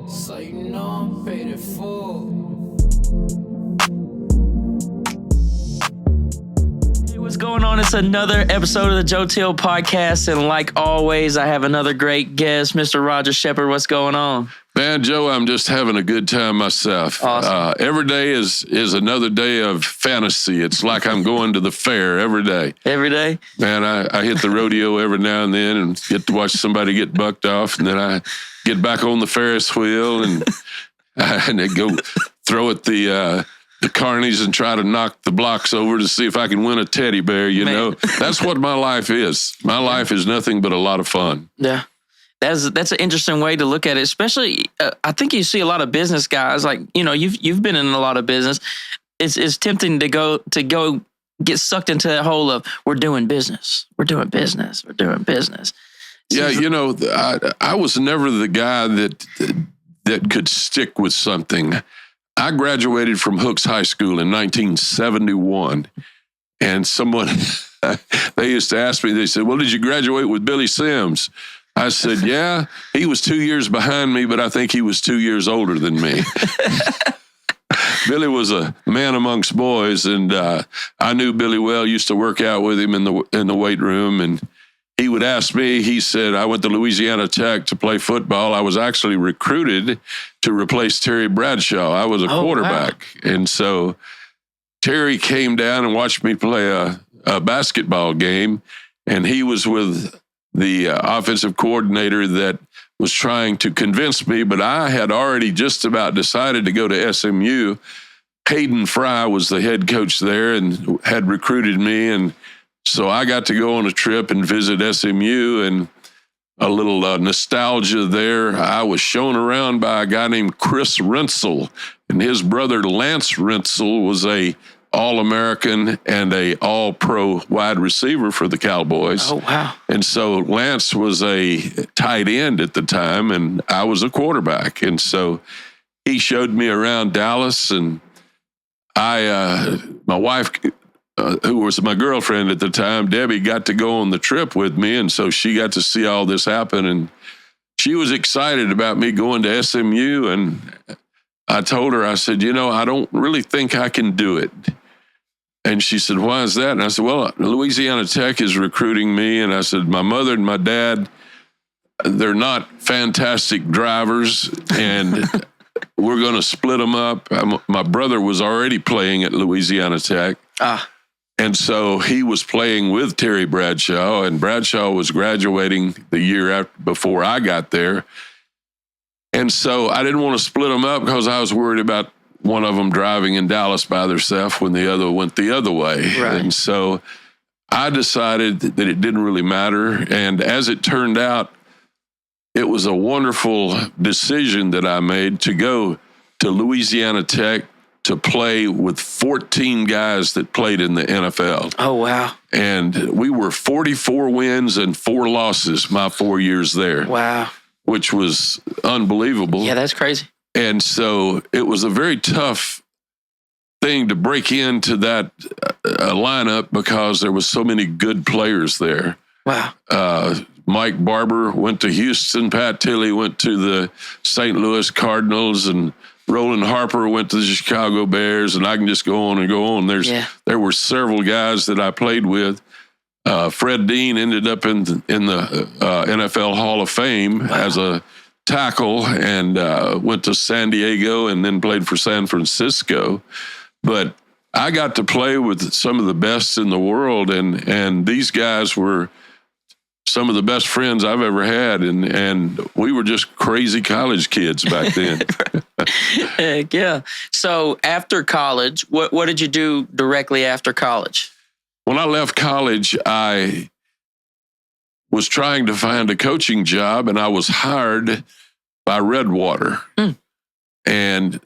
So you know I'm paid in full. Hey, what's going on? It's another episode of the Joe Teel podcast, and like always, I have another great guest, Mr. Roger Sheppard. What's going on? Man, Joe, I'm just having a good time myself. Awesome. Every day is another day of fantasy. It's like I'm going to the fair every day. Every day? Man, I hit the rodeo every now and then and get to watch somebody get bucked off, and then I get back on the Ferris wheel and then go throw at the carnies and try to knock the blocks over to see if I can win a teddy bear, you know. That's what my life is. My life is nothing but a lot of fun. Yeah. That's an interesting way to look at it, especially I think you see a lot of business guys, like, you know, you've been in a lot of business. It's tempting to go get sucked into that hole of we're doing business. Yeah, you know, I was never the guy that could stick with something. I graduated from Hooks High School in 1971, and someone, they used to ask me, they said, well, did you graduate with Billy Sims? I said, yeah, he was 2 years behind me, but I think he was 2 years older than me. Billy was a man amongst boys, and I knew Billy well, used to work out with him in the weight room, and he would ask me, he said, I went to Louisiana Tech to play football. I was actually recruited to replace Terry Bradshaw. I was a quarterback. Wow. And so Terry came down and watched me play a basketball game, and he was with the offensive coordinator that was trying to convince me, but I had already just about decided to go to SMU. Hayden Fry was the head coach there and had recruited me, and so I got to go on a trip and visit SMU, and a little nostalgia there. I was shown around by a guy named Chris Rensel, and his brother Lance Rensel was a All-American and a All-Pro wide receiver for the Cowboys. Oh, wow. And so Lance was a tight end at the time, and I was a quarterback. And so he showed me around Dallas, and my wife, who was my girlfriend at the time, Debbie, got to go on the trip with me, and so she got to see all this happen, and she was excited about me going to SMU, and I told her, I said, you know, I don't really think I can do it. And she said, why is that? And I said, well, Louisiana Tech is recruiting me, and I said, my mother and my dad, they're not fantastic drivers, and we're going to split them up. My brother was already playing at Louisiana Tech. And so he was playing with Terry Bradshaw, and Bradshaw was graduating the year before I got there. And so I didn't want to split them up because I was worried about one of them driving in Dallas by themselves when the other went the other way. Right. And so I decided that it didn't really matter. And as it turned out, it was a wonderful decision that I made to go to Louisiana Tech to play with 14 guys that played in the NFL. Oh, wow. And we were 44 wins and 4 losses my 4 years there. Wow. Which was unbelievable. Yeah, that's crazy. And so it was a very tough thing to break into that lineup because there was so many good players there. Wow. Mike Barber went to Houston. Pat Tilley went to the St. Louis Cardinals, and Roland Harper went to the Chicago Bears, and I can just go on and go on. There were several guys that I played with. Fred Dean ended up in the NFL Hall of Fame as a tackle, and went to San Diego and then played for San Francisco. But I got to play with some of the best in the world, and these guys were some of the best friends I've ever had, and we were just crazy college kids back then. Heck yeah. So after college, what did you do directly after college? When I left college, I was trying to find a coaching job, and I was hired by Redwater. And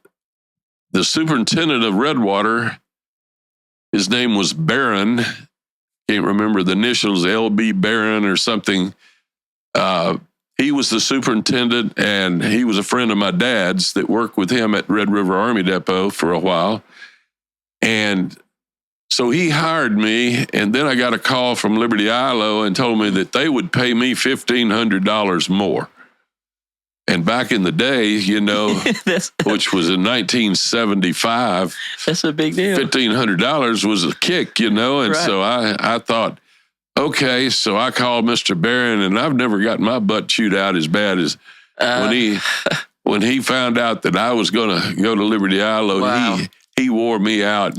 the superintendent of Redwater, his name was Barron. Can't remember the initials, LB Barron or something. He was the superintendent, and he was a friend of my dad's that worked with him at Red River Army Depot for a while. And so he hired me, and then I got a call from Liberty ILO and told me that they would pay me $1,500 more. And back in the day, which was in 1975, that's a big deal. $1,500 was a kick, and Right. so I thought, okay, so I called Mr. Barron, and I've never gotten my butt chewed out as bad as when he found out that I was going to go to Liberty Islo. Wow. He wore me out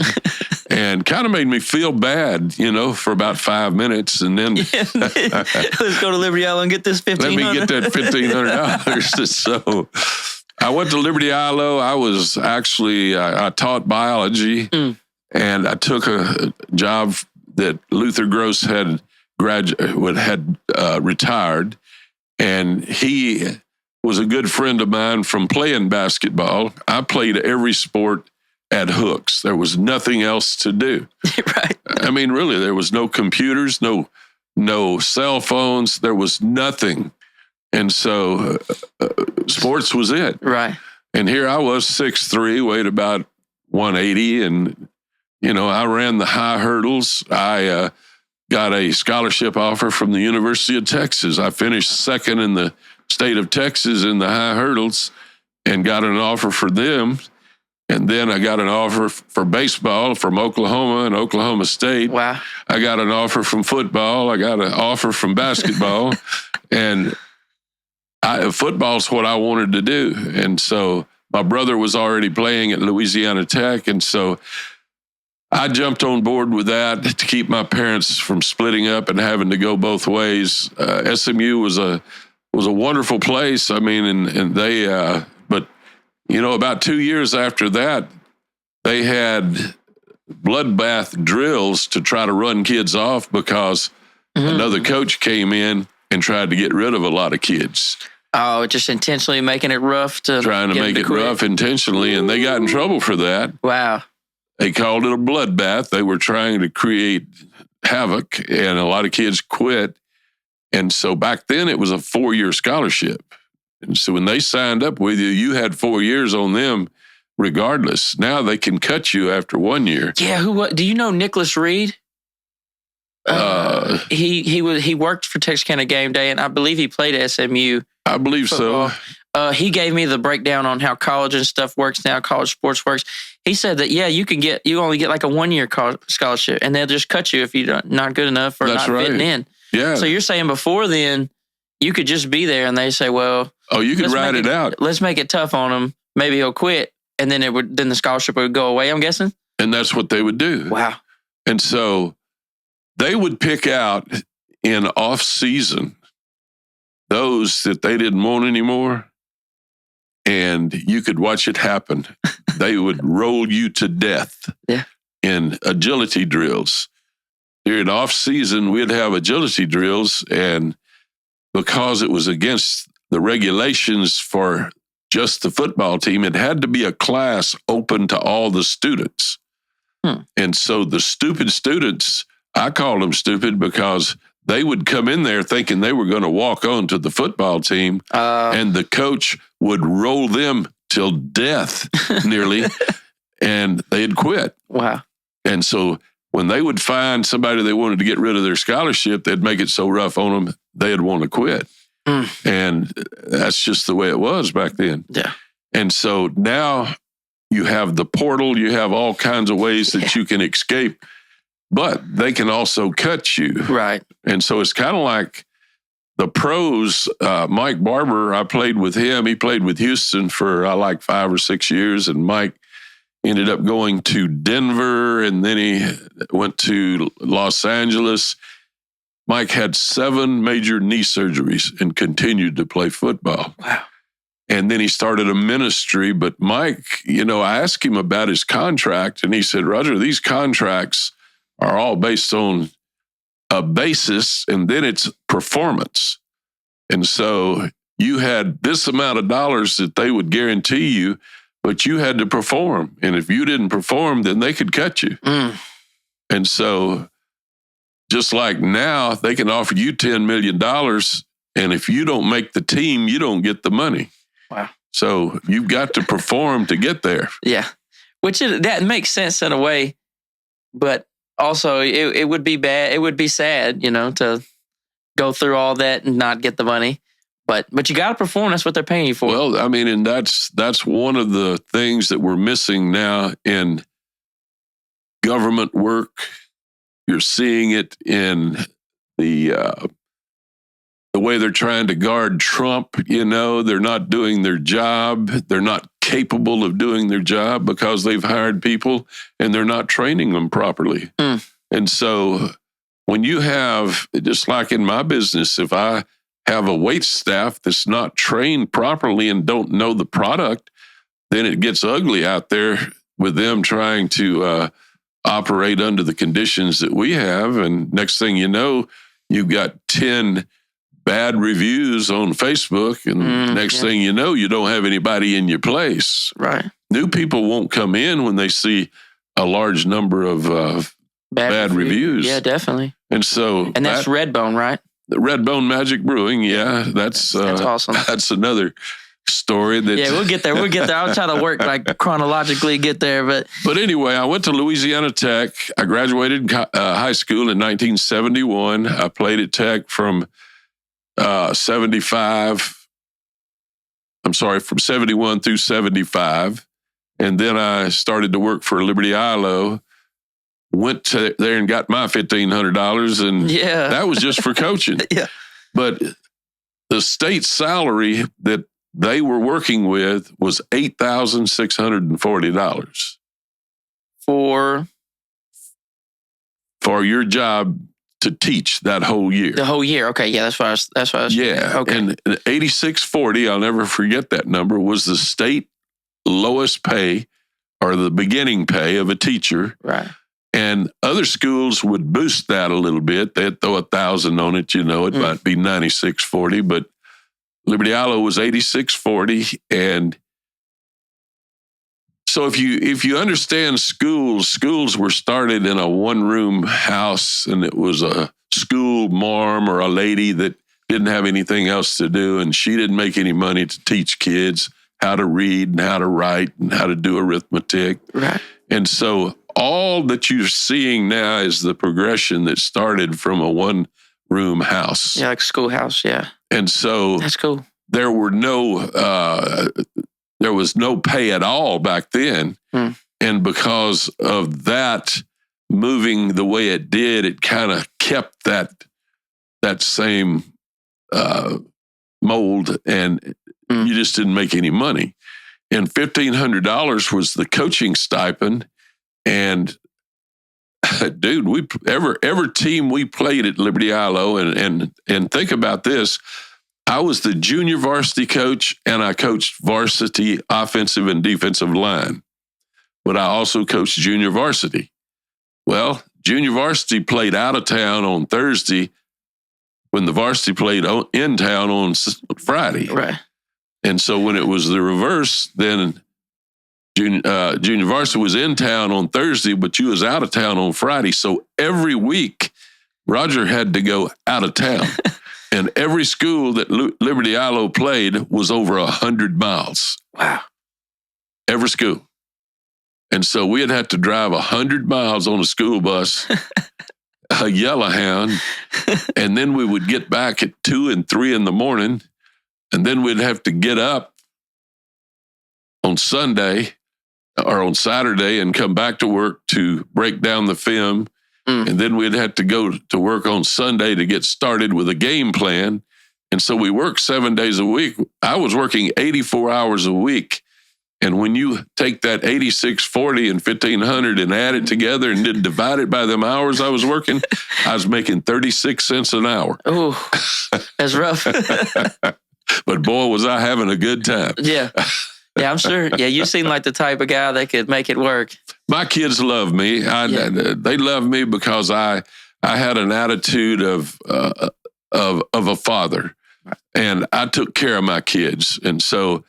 and kind of made me feel bad, for about 5 minutes, and then let's go to Liberty Island and get this $1,500. let me get that $1,500. So I went to Liberty Islo. I was actually I taught biology, and I took a job that Luther Gross had retired, and he was a good friend of mine from playing basketball. I played every sport at hooks. There was nothing else to do. Right. I mean, really, there was no computers, no cell phones. There was nothing. And so sports was it. Right. And here I was 6'3", weighed about 180. And, I ran the high hurdles. I got a scholarship offer from the University of Texas. I finished second in the state of Texas in the high hurdles and got an offer for them. And then I got an offer for baseball from Oklahoma and Oklahoma State. Wow. I got an offer from football. I got an offer from basketball. And football's what I wanted to do. And so my brother was already playing at Louisiana Tech. And so I jumped on board with that to keep my parents from splitting up and having to go both ways. SMU was a wonderful place. I mean, and they, but about 2 years after that, they had bloodbath drills to try to run kids off because another coach came in and tried to get rid of a lot of kids. Oh, just intentionally making it rough trying to make it rough intentionally, and they got in trouble for that. Wow. They called it a bloodbath. They were trying to create havoc, and a lot of kids quit. And so back then, it was a 4-year scholarship. And so when they signed up with you, you had 4 years on them regardless. Now they can cut you after 1 year. Yeah, do you know Nicholas Reed? He worked for Texarkana Game Day, and I believe he played at SMU. I believe football. So. He gave me the breakdown on how college and stuff works now, college sports works. He said that, you only get like a 1 year scholarship, and they'll just cut you if you're not good enough or That's not right. fitting in. Yeah. So you're saying before then, you could just be there and they say, well, you could ride it out. Let's make it tough on him. Maybe he'll quit. And then then the scholarship would go away, I'm guessing. And that's what they would do. Wow. And so they would pick out in off season those that they didn't want anymore. And you could watch it happen. They would roll you to death in agility drills. During off season, we'd have agility drills, and because it was against the regulations for just the football team, it had to be a class open to all the students. And so the stupid students, I call them stupid because they would come in there thinking they were going to walk on to the football team, and the coach would roll them till death nearly, and they'd quit. Wow. And so when they would find somebody they wanted to get rid of their scholarship, they'd make it so rough on them, they'd want to quit. And that's just the way it was back then. Yeah. And so now you have the portal, you have all kinds of ways that you can escape, but they can also cut you. Right. And so it's kind of like the pros. Mike Barber, I played with him. He played with Houston for 5 or 6 years, and Mike ended up going to Denver, and then he went to Los Angeles. Mike had 7 major knee surgeries and continued to play football. Wow. And then he started a ministry. But Mike, I asked him about his contract, and he said, Roger, these contracts are all based on a basis, and then it's performance. And so you had this amount of dollars that they would guarantee you, but you had to perform. And if you didn't perform, then they could cut you. And so just like now, they can offer you $10 million, and if you don't make the team, you don't get the money. Wow. So you've got to perform to get there. Yeah. That makes sense in a way, but also it would be bad. It would be sad, to go through all that and not get the money. But you got to perform. That's what they're paying you for. Well, I mean, and that's one of the things that we're missing now in government work. You're seeing it in the way they're trying to guard Trump. You know, they're not doing their job. They're not capable of doing their job because they've hired people and they're not training them properly. And so when you have, just like in my business, if I have a wait staff that's not trained properly and don't know the product, then it gets ugly out there with them trying to operate under the conditions that we have. And next thing you know, you've got 10 bad reviews on Facebook. And next thing you know, you don't have anybody in your place. Right. New people won't come in when they see a large number of bad reviews. Yeah, definitely. And so, and that's Redbone, right? Redbone Magic Brewing. Yeah, that's awesome. That's another story. That we'll get there. I'll try to work like chronologically get there, but anyway, I went to Louisiana Tech. I graduated high school in 1971. I played at Tech from 71 through 75, and then I started to work for Liberty ILO. Went to there and got my $1,500, and that was just for coaching. But the state salary that they were working with was $8,640 for your job to teach that whole year. The whole year. Okay, yeah, that's what I was. Yeah, okay. And $8,640, I'll never forget that number, was the state lowest pay or the beginning pay of a teacher. Right. And other schools would boost that a little bit. They'd throw 1,000 on it. You know, it might be $9,640, but Liberty ILO was $8,640. And so if you understand schools were started in a one-room house, and it was a school marm or a lady that didn't have anything else to do, and she didn't make any money to teach kids how to read and how to write and how to do arithmetic. Right. And so all that you're seeing now is the progression that started from a one-room house. Yeah, like schoolhouse, yeah. And so that's cool. There was no pay at all back then. And because of that moving the way it did, it kind of kept that same mold, and you just didn't make any money. And $1,500 was the coaching stipend. And dude, every team we played at Liberty ILO, and think about this, I was the junior varsity coach, and I coached varsity offensive and defensive line, but I also coached junior varsity. Well, junior varsity played out of town on Thursday when the varsity played in town on Friday. Right. And so when it was the reverse, then junior varsity was in town on Thursday, but you was out of town on Friday. So every week, Roger had to go out of town. And every school that Liberty ILO played was over 100 miles. Wow. Every school. And so we'd have to drive 100 miles on a school bus, a Yellowhound, and then we would get back at 2 and 3 in the morning, and then we'd have to get up on Sunday or on Saturday and come back to work to break down the film. And then we'd have to go to work on Sunday to get started with a game plan. And so we worked 7 days a week. I was working 84 hours a week. And when you take that 8,640 and 1,500 and add it together and then divide it by them hours I was working, I was making 36 cents an hour. Oh, that's rough. But boy, was I having a good time. Yeah. Yeah, I'm sure. Yeah, you seem like the type of guy that could make it work. My kids love me. They love me because I had an attitude of a father, and I took care of my kids. And so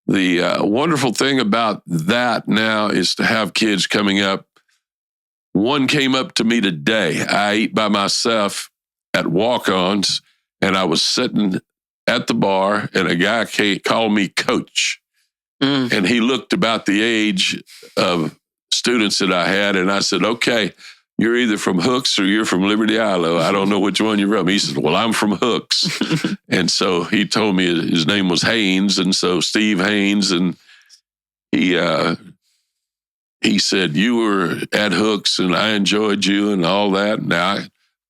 the wonderful thing about that now is to have kids coming up. One came up to me today. I ate by myself at walk-ons, and I was sitting at the bar, and a guy called me coach. And he looked about the age of students that I had, and I said, okay, you're either from Hooks or you're from Liberty Islo. I don't know which one you're from. He said, well, I'm from Hooks. And so he told me his name was Haynes. And so Steve Haynes, and he said, you were at Hooks and I enjoyed you and all that. Now,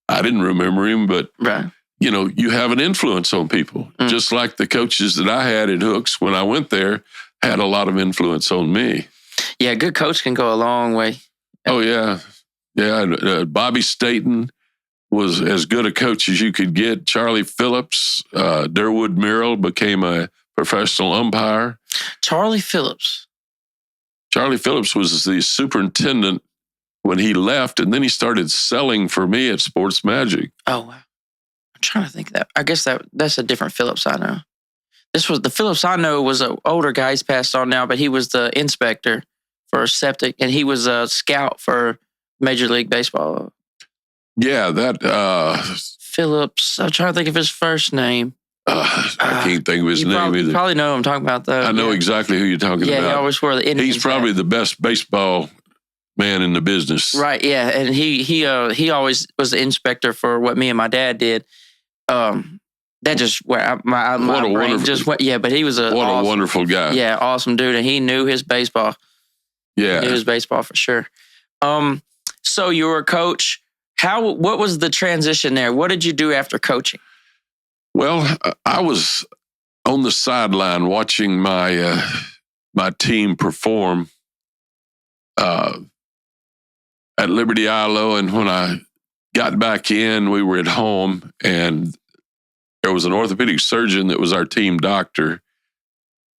I didn't remember him, but, Right. you know, you have an influence on people. Just like the coaches that I had at Hooks when I went there had a lot of influence on me. Yeah, a good coach can go a long way. Oh, yeah. Yeah. Bobby Staten was as good a coach as you could get. Charlie Phillips, Durwood Merrill became a professional umpire. Charlie Phillips. Charlie Phillips was the superintendent when he left, and then he started selling for me at Sports Magic. Oh, wow. I'm trying to think of that. I guess that's a different Phillips I know. This was the Phillips I know was an older guy. He's passed on now, but he was the inspector for Septic, and he was a scout for Major League Baseball. Yeah, that Phillips. I'm trying to think of his first name. I can't think of his name You either. probably know who I'm talking about, though. I know exactly who you're talking Yeah, about. he always wore the Indians He's probably hat. the best baseball man in the business. Right, yeah. And he always was the inspector for what me and my dad did. That just where my What a brain wonderful- just went. Yeah, but he was What a wonderful guy. Yeah, awesome dude, and he knew his baseball. Yeah. He knew his baseball for sure. So you were a coach. What was the transition there? What did you do after coaching? Well, I was on the sideline watching my team perform at Liberty Islo, and when I got back in, we were at home, and there was an orthopedic surgeon that was our team doctor,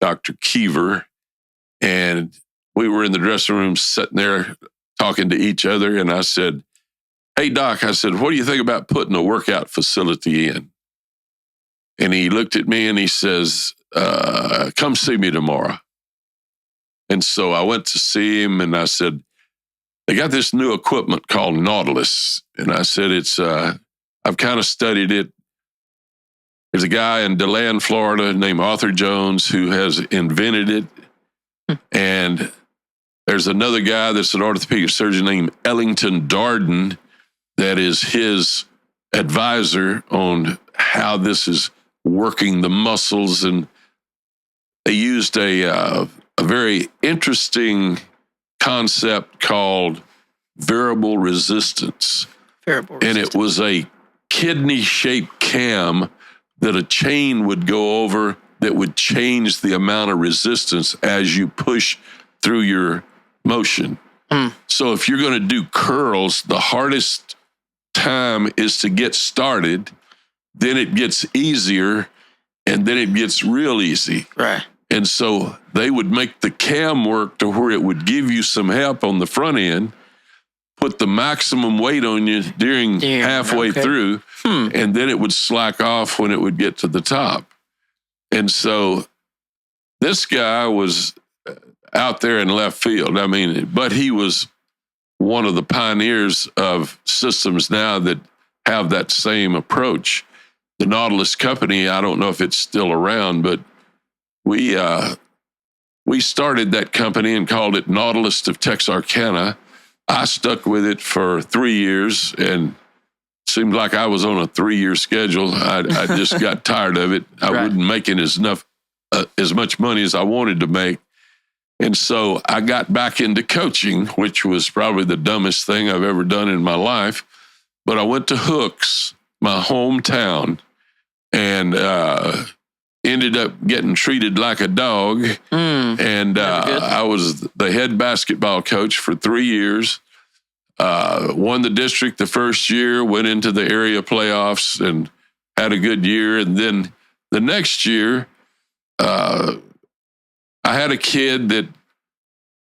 Dr. Keever, and we were in the dressing room sitting there talking to each other, and I said, hey, Doc, I said, what do you think about putting a workout facility in? And he looked at me and he says, come see me tomorrow. And so I went to see him and I said, they got this new equipment called Nautilus. And I said, I've kind of studied it. There's a guy in DeLand, Florida named Arthur Jones who has invented it. And there's another guy that's an orthopedic surgeon named Ellington Darden that is his advisor on how this is working the muscles. And they used a very interesting concept called variable resistance. And it was a kidney-shaped cam that a chain would go over that would change the amount of resistance as you push through your motion. So if you're going to do curls, the hardest time is to get started, then it gets easier, and then it gets real easy. Right. And so they would make the cam work to where it would give you some help on the front end, put the maximum weight on you during halfway through, and then it would slack off when it would get to the top. And so this guy was out there in left field. I mean, but he was one of the pioneers of systems now that have that same approach. The Nautilus company, I don't know if it's still around, but we started that company and called it Nautilus of Texarkana. I stuck with it for 3 years and seemed like I was on a 3-year schedule. I just got tired of it. I wasn't making as much money as I wanted to make. And so I got back into coaching, which was probably the dumbest thing I've ever done in my life. But I went to Hooks, my hometown, and ended up getting treated like a dog. And I was the head basketball coach for 3 years. Won the district the first year, went into the area playoffs and had a good year. And then the next year, I had a kid that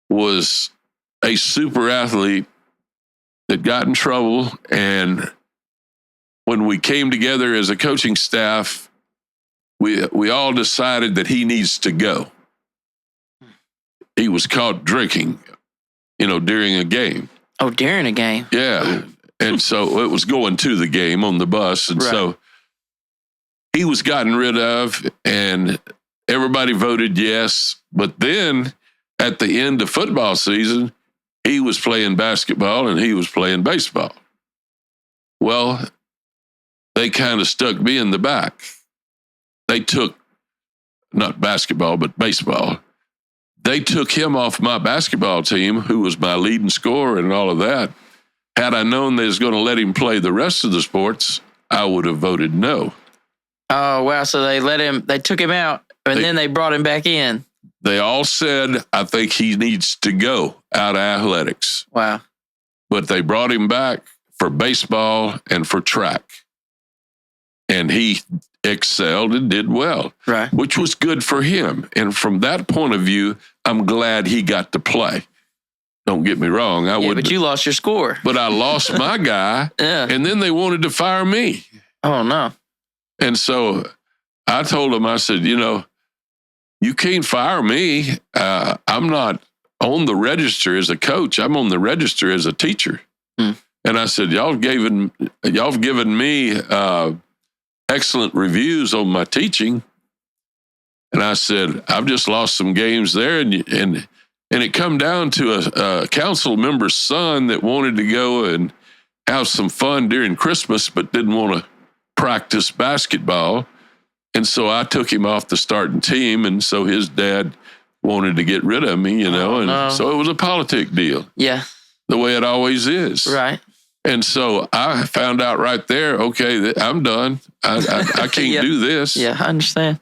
was a super athlete that got in trouble. And when we came together as a coaching staff, we all decided that he needs to go. He was caught drinking, during a game. Oh, during a game? Yeah. And so it was going to the game on the bus. And so he was gotten rid of and everybody voted yes. But then at the end of football season, he was playing basketball and he was playing baseball. Well, they kind of stuck me in the back. They took, not basketball, but baseball. They took him off my basketball team, who was my leading scorer and all of that. Had I known they was going to let him play the rest of the sports, I would have voted no. Oh, wow. So they took him out and then they brought him back in. They all said, I think he needs to go out of athletics. Wow. But they brought him back for baseball and for track. And he excelled and did well, right? Which was good for him. And from that point of view, I'm glad he got to play. Don't get me wrong. I wouldn't. But you lost your score. But I lost my guy. Yeah. And then they wanted to fire me. Oh, no. And so I told them, I said, you can't fire me. I'm not on the register as a coach. I'm on the register as a teacher. And I said, y'all have given me excellent reviews on my teaching. And I said, I've just lost some games there. And it come down to a council member's son that wanted to go and have some fun during Christmas, but didn't want to practice basketball. And so I took him off the starting team. And so his dad wanted to get rid of me, So it was a politic deal. Yeah. The way it always is. Right. And so I found out right there, okay, I'm done. I can't do this. Yeah, I understand.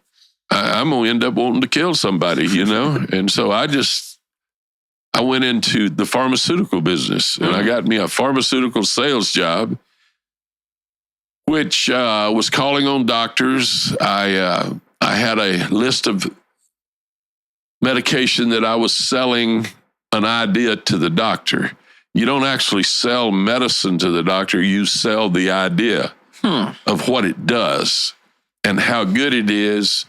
I'm going to end up wanting to kill somebody, And so I went into the pharmaceutical business and I got me a pharmaceutical sales job, which was calling on doctors. I had a list of medication that I was selling an idea to the doctor. You don't actually sell medicine to the doctor. You sell the idea of what it does and how good it is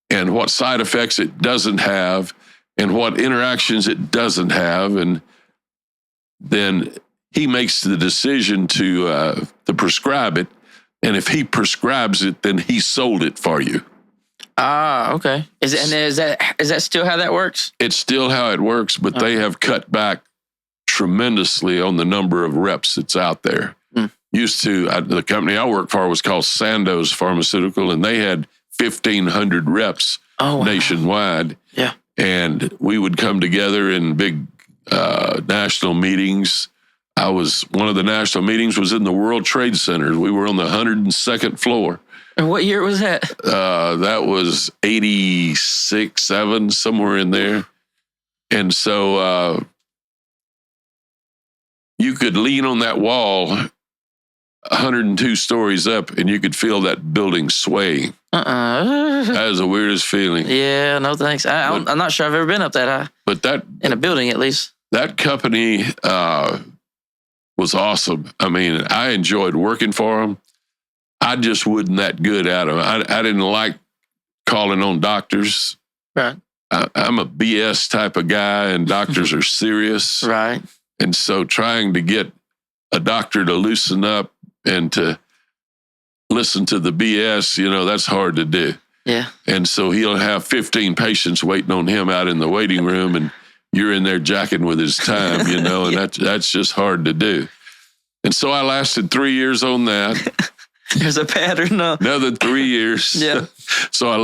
and what side effects it doesn't have and what interactions it doesn't have. And then he makes the decision to prescribe it. And if he prescribes it, then he sold it for you. Ah, okay. Is that still how that works? It's still how it works, but they have cut back tremendously on the number of reps that's out there. Used to, the company I worked for was called Sandoz Pharmaceutical, and they had 1,500 reps nationwide. Yeah. And we would come together in big national meetings. One of the national meetings was in the World Trade Center. We were on the 102nd floor. And what year was that? That was 86, 7, somewhere in there. And so you could lean on that wall 102 stories up and you could feel that building swaying. That is the weirdest feeling. Yeah, no thanks. I'm not sure I've ever been up that high. But in a building, at least. That company was awesome. I mean, I enjoyed working for them. I just wasn't that good at them. I didn't like calling on doctors. Right. I'm a BS type of guy, and doctors are serious. Right. And so trying to get a doctor to loosen up and to listen to the BS, that's hard to do. Yeah. And so he'll have 15 patients waiting on him out in the waiting room, and you're in there jacking with his time, and that's just hard to do. And so I lasted 3 years on that. There's a pattern. Another 3 years. Yeah. So I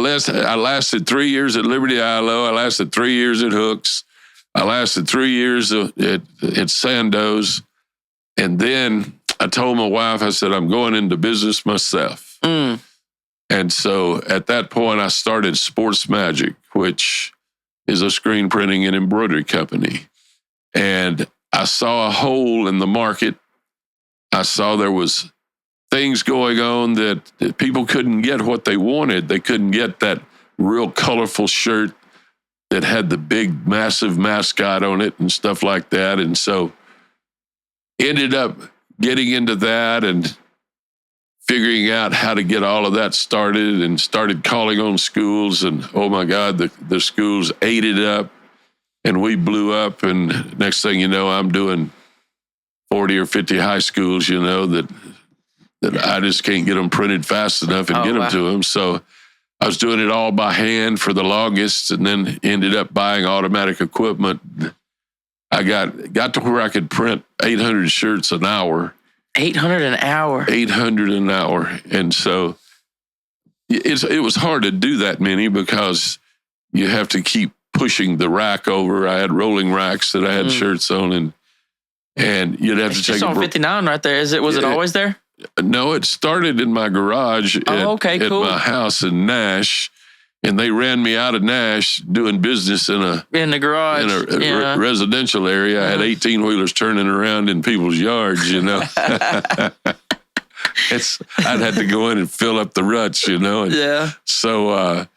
lasted 3 years at Liberty ILO. I lasted 3 years at Hooks. I lasted 3 years at Sandoz. And then I told my wife, I said, I'm going into business myself. And so at that point, I started Sports Magic, which is a screen printing and embroidery company. And I saw a hole in the market. I saw there was things going on that people couldn't get what they wanted. They couldn't get that real colorful shirt that had the big, massive mascot on it and stuff like that. And so ended up getting into that and figuring out how to get all of that started and started calling on schools. And oh my God, the schools ate it up and we blew up. And next thing you know, I'm doing 40 or 50 high schools, that I just can't get them printed fast enough and get them to them. So I was doing it all by hand for the longest and then ended up buying automatic equipment. I got to where I could print 800 shirts an hour. 800 an hour. 800 an hour. And so it was hard to do that many because you have to keep pushing the rack over. I had rolling racks that I had shirts on, and you'd have to take it's on 59 right there. Was it always there? No, it started in my garage at my house in Nash. And they ran me out of Nash doing business in the garage, in a residential area. I had 18-wheelers turning around in people's yards, I'd had to go in and fill up the ruts, And so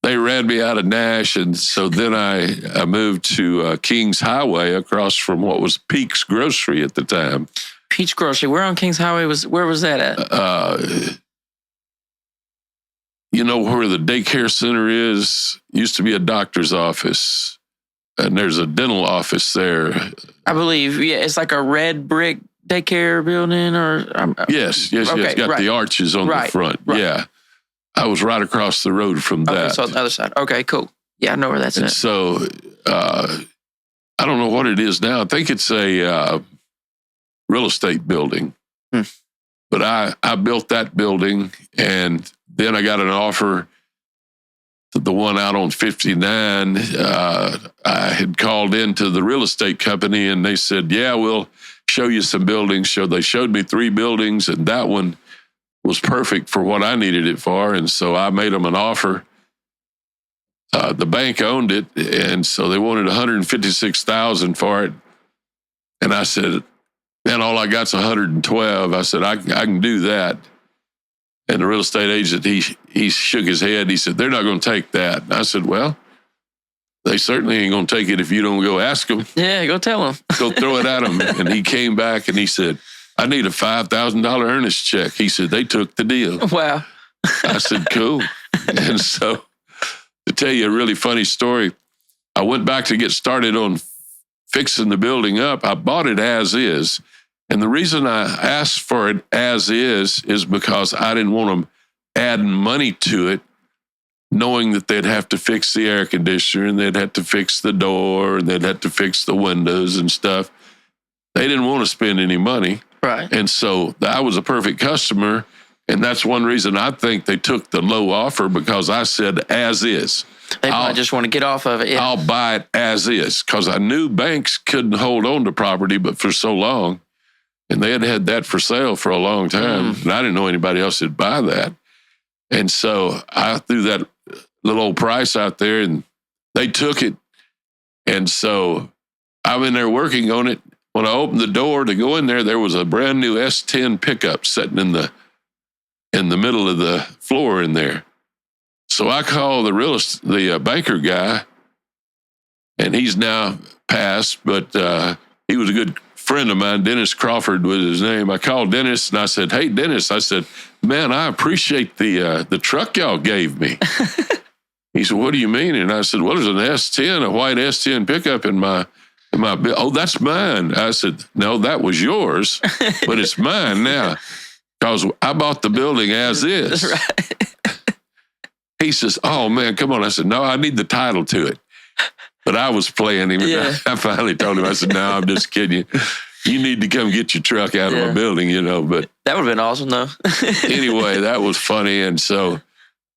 they ran me out of Nash. And so then I moved to Kings Highway across from what was Peak's Grocery at the time. Peach Grocery. Where on Kings Highway where was that at? You know where the daycare center is? Used to be a doctor's office. And there's a dental office there. I believe, it's like a red brick daycare building Yes. It's got the arches on the front. Right. Yeah. I was right across the road from that. Okay, so on the other side. Okay, cool. Yeah, I know where that's at. So, I don't know what it is now. I think it's a real estate building. But I built that building, and then I got an offer to the one out on 59. I had called into the real estate company, and they said, yeah, we'll show you some buildings. So they showed me 3 buildings, and that one was perfect for what I needed it for. And so I made them an offer. The bank owned it, and so they wanted $156,000 for it. And I said, man, all I got's 112. I said, I can do that. And the real estate agent, he shook his head. He said, they're not going to take that. And I said, well, they certainly ain't going to take it if you don't go ask them. Yeah, go tell them. Go throw it at them. And he came back and he said, I need a $5,000 earnest check. He said, they took the deal. Wow. I said, cool. And so to tell you a really funny story, I went back to get started on fixing the building up. I bought it as is. And the reason I asked for it as is because I didn't want them adding money to it, knowing that they'd have to fix the air conditioner and they'd have to fix the door and they'd have to fix the windows and stuff. They didn't want to spend any money. Right. And so I was a perfect customer. And that's one reason I think they took the low offer, because I said as is. They probably just want to get off of it. Yeah. I'll buy it as is, because I knew banks couldn't hold on to property but for so long. And they had that for sale for a long time. And I didn't know anybody else would buy that. And so I threw that little old price out there and they took it. And so I'm in there working on it. When I opened the door to go in there, there was a brand new S10 pickup sitting in the middle of the floor in there. So I called the banker guy, and he's now passed, but he was a good friend of mine. Dennis Crawford was his name. I called Dennis and I said, hey, Dennis, I said, man, I appreciate the truck y'all gave me. He said, what do you mean? And I said, well, there's an S10, a white S10 pickup in my oh, that's mine. I said, no, that was yours, but it's mine now, because I bought the building as is. Right. He says, oh, man, come on. I said, no, I need the title to it. But I was playing him. Yeah. I finally told him, I said, no, I'm just kidding you. You need to come get your truck out of my building, But that would have been awesome, though. Anyway, that was funny. And so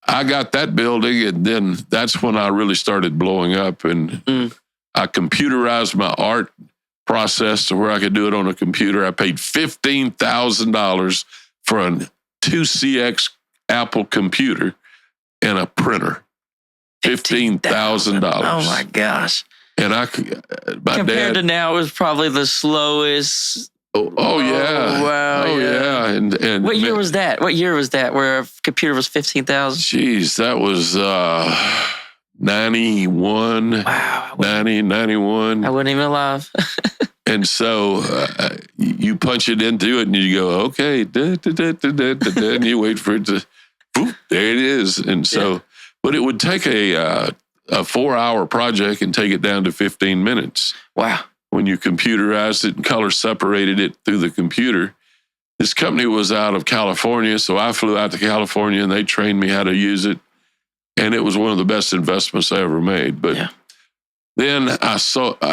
I got that building, and then that's when I really started blowing up. And I computerized my art process to where I could do it on a computer. I paid $15,000 for a 2CX Apple computer and a printer. $15,000. Oh my gosh! And compared to now, it was probably the slowest. Oh yeah! Wow! Oh yeah! And what year was that? What year was that? Where a computer was 15,000? Jeez, that was 91. Wow! 90, 91. I wasn't even alive. And so you punch it into it, and you go, okay, and you wait for it to. Whoop, there it is, and so. But it would take a 4-hour project and take it down to 15 minutes. Wow. When you computerized it and color separated it through the computer. This company was out of California, so I flew out to California and they trained me how to use it. And it was one of the best investments I ever made. But Then I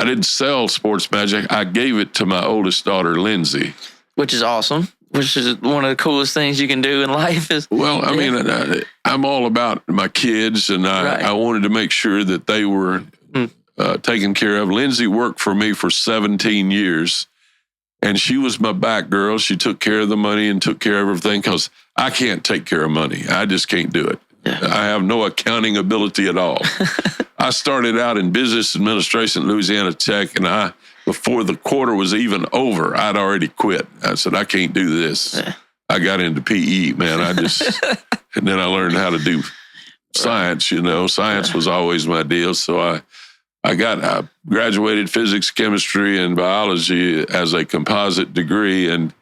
didn't sell Sports Magic. I gave it to my oldest daughter, Lindsay. Which is awesome. Which is one of the coolest things you can do in life. Well, I mean, I'm all about my kids, and I wanted to make sure that they were taken care of. Lindsay worked for me for 17 years, and she was my back girl. She took care of the money and took care of everything because I can't take care of money. I just can't do it. Yeah. I have no accounting ability at all. I started out in business administration at Louisiana Tech, and before the quarter was even over, I'd already quit. I said, I can't do this. Yeah. I got into PE, man. And then I learned how to do science, Science was always my deal. So I graduated physics, chemistry, and biology as a composite degree, and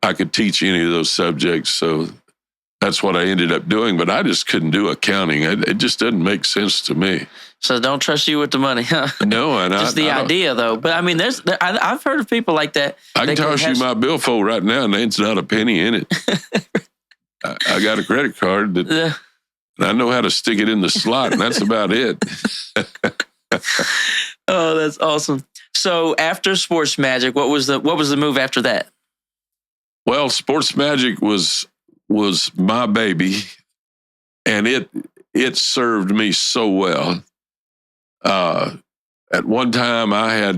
I could teach any of those subjects. So that's what I ended up doing, but I just couldn't do accounting. It just doesn't make sense to me. So don't trust you with the money, huh? No, and just the idea, though. But I mean, I've heard of people like that. I can toss you my billfold right now, and there's not a penny in it. I got a credit card and I know how to stick it in the slot, and that's about it. Oh, that's awesome. So after Sports Magic, what was the move after that? Well, Sports Magic was my baby, and it served me so well. At one time, I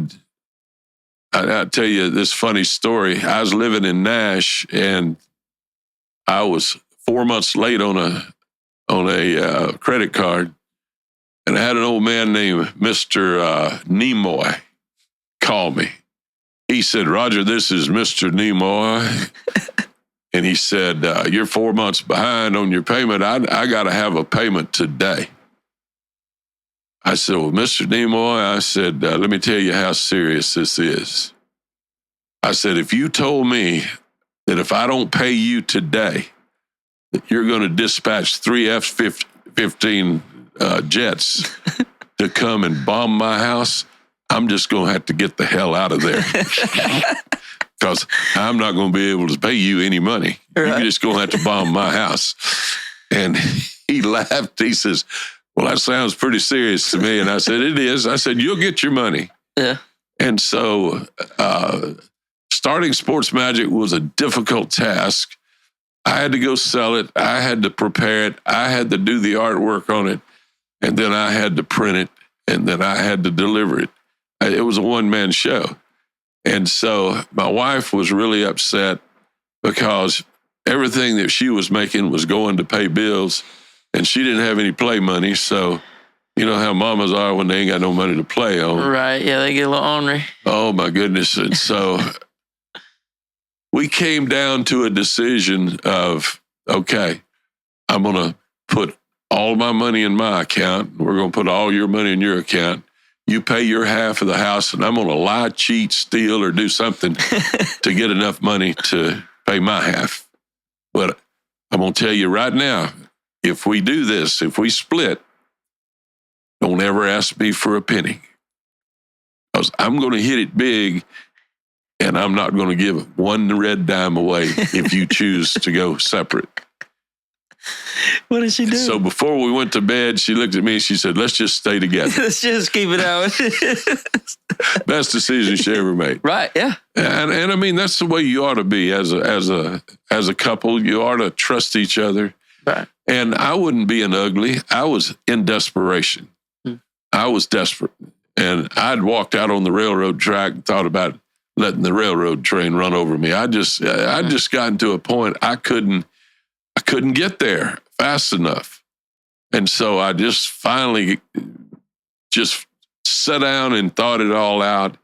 tell you this funny story. I was living in Nash, and I was 4 months late on a credit card, and I had an old man named Mr. Nimoy call me. He said, Roger, this is Mr. Nimoy. And he said, you're 4 months behind on your payment. I got to have a payment today. I said, well, Mr. Nimoy, I said, let me tell you how serious this is. I said, if you told me that if I don't pay you today, that you're going to dispatch 3 F-15 jets to come and bomb my house, I'm just going to have to get the hell out of there. Because I'm not going to be able to pay you any money. Right. You're just going to have to bomb my house. And he laughed. He says, well, that sounds pretty serious to me. And I said, it is. I said, you'll get your money. Yeah. And so starting Sports Magic was a difficult task. I had to go sell it. I had to prepare it. I had to do the artwork on it. And then I had to print it. And then I had to deliver it. It was a one-man show. And so my wife was really upset because everything that she was making was going to pay bills, and she didn't have any play money. So you know how mamas are when they ain't got no money to play on. Right, yeah, they get a little ornery. Oh, my goodness. And so we came down to a decision of, okay, I'm going to put all my money in my account. We're going to put all your money in your account. You pay your half of the house, and I'm going to lie, cheat, steal, or do something to get enough money to pay my half. But I'm going to tell you right now, if we do this, if we split, don't ever ask me for a penny. Because I'm going to hit it big, and I'm not going to give one red dime away if you choose to go separate. What did she do? So before we went to bed, she looked at me and she said, let's just stay together. Let's just keep it out. Best decision she ever made. Right, yeah. And I mean, that's the way you ought to be as a couple. You ought to trust each other. Right. And I wasn't being ugly. I was in desperation. I was desperate. And I'd walked out on the railroad track and thought about letting the railroad train run over me. I just gotten to a point I couldn't get there fast enough. And so I just finally just sat down and thought it all out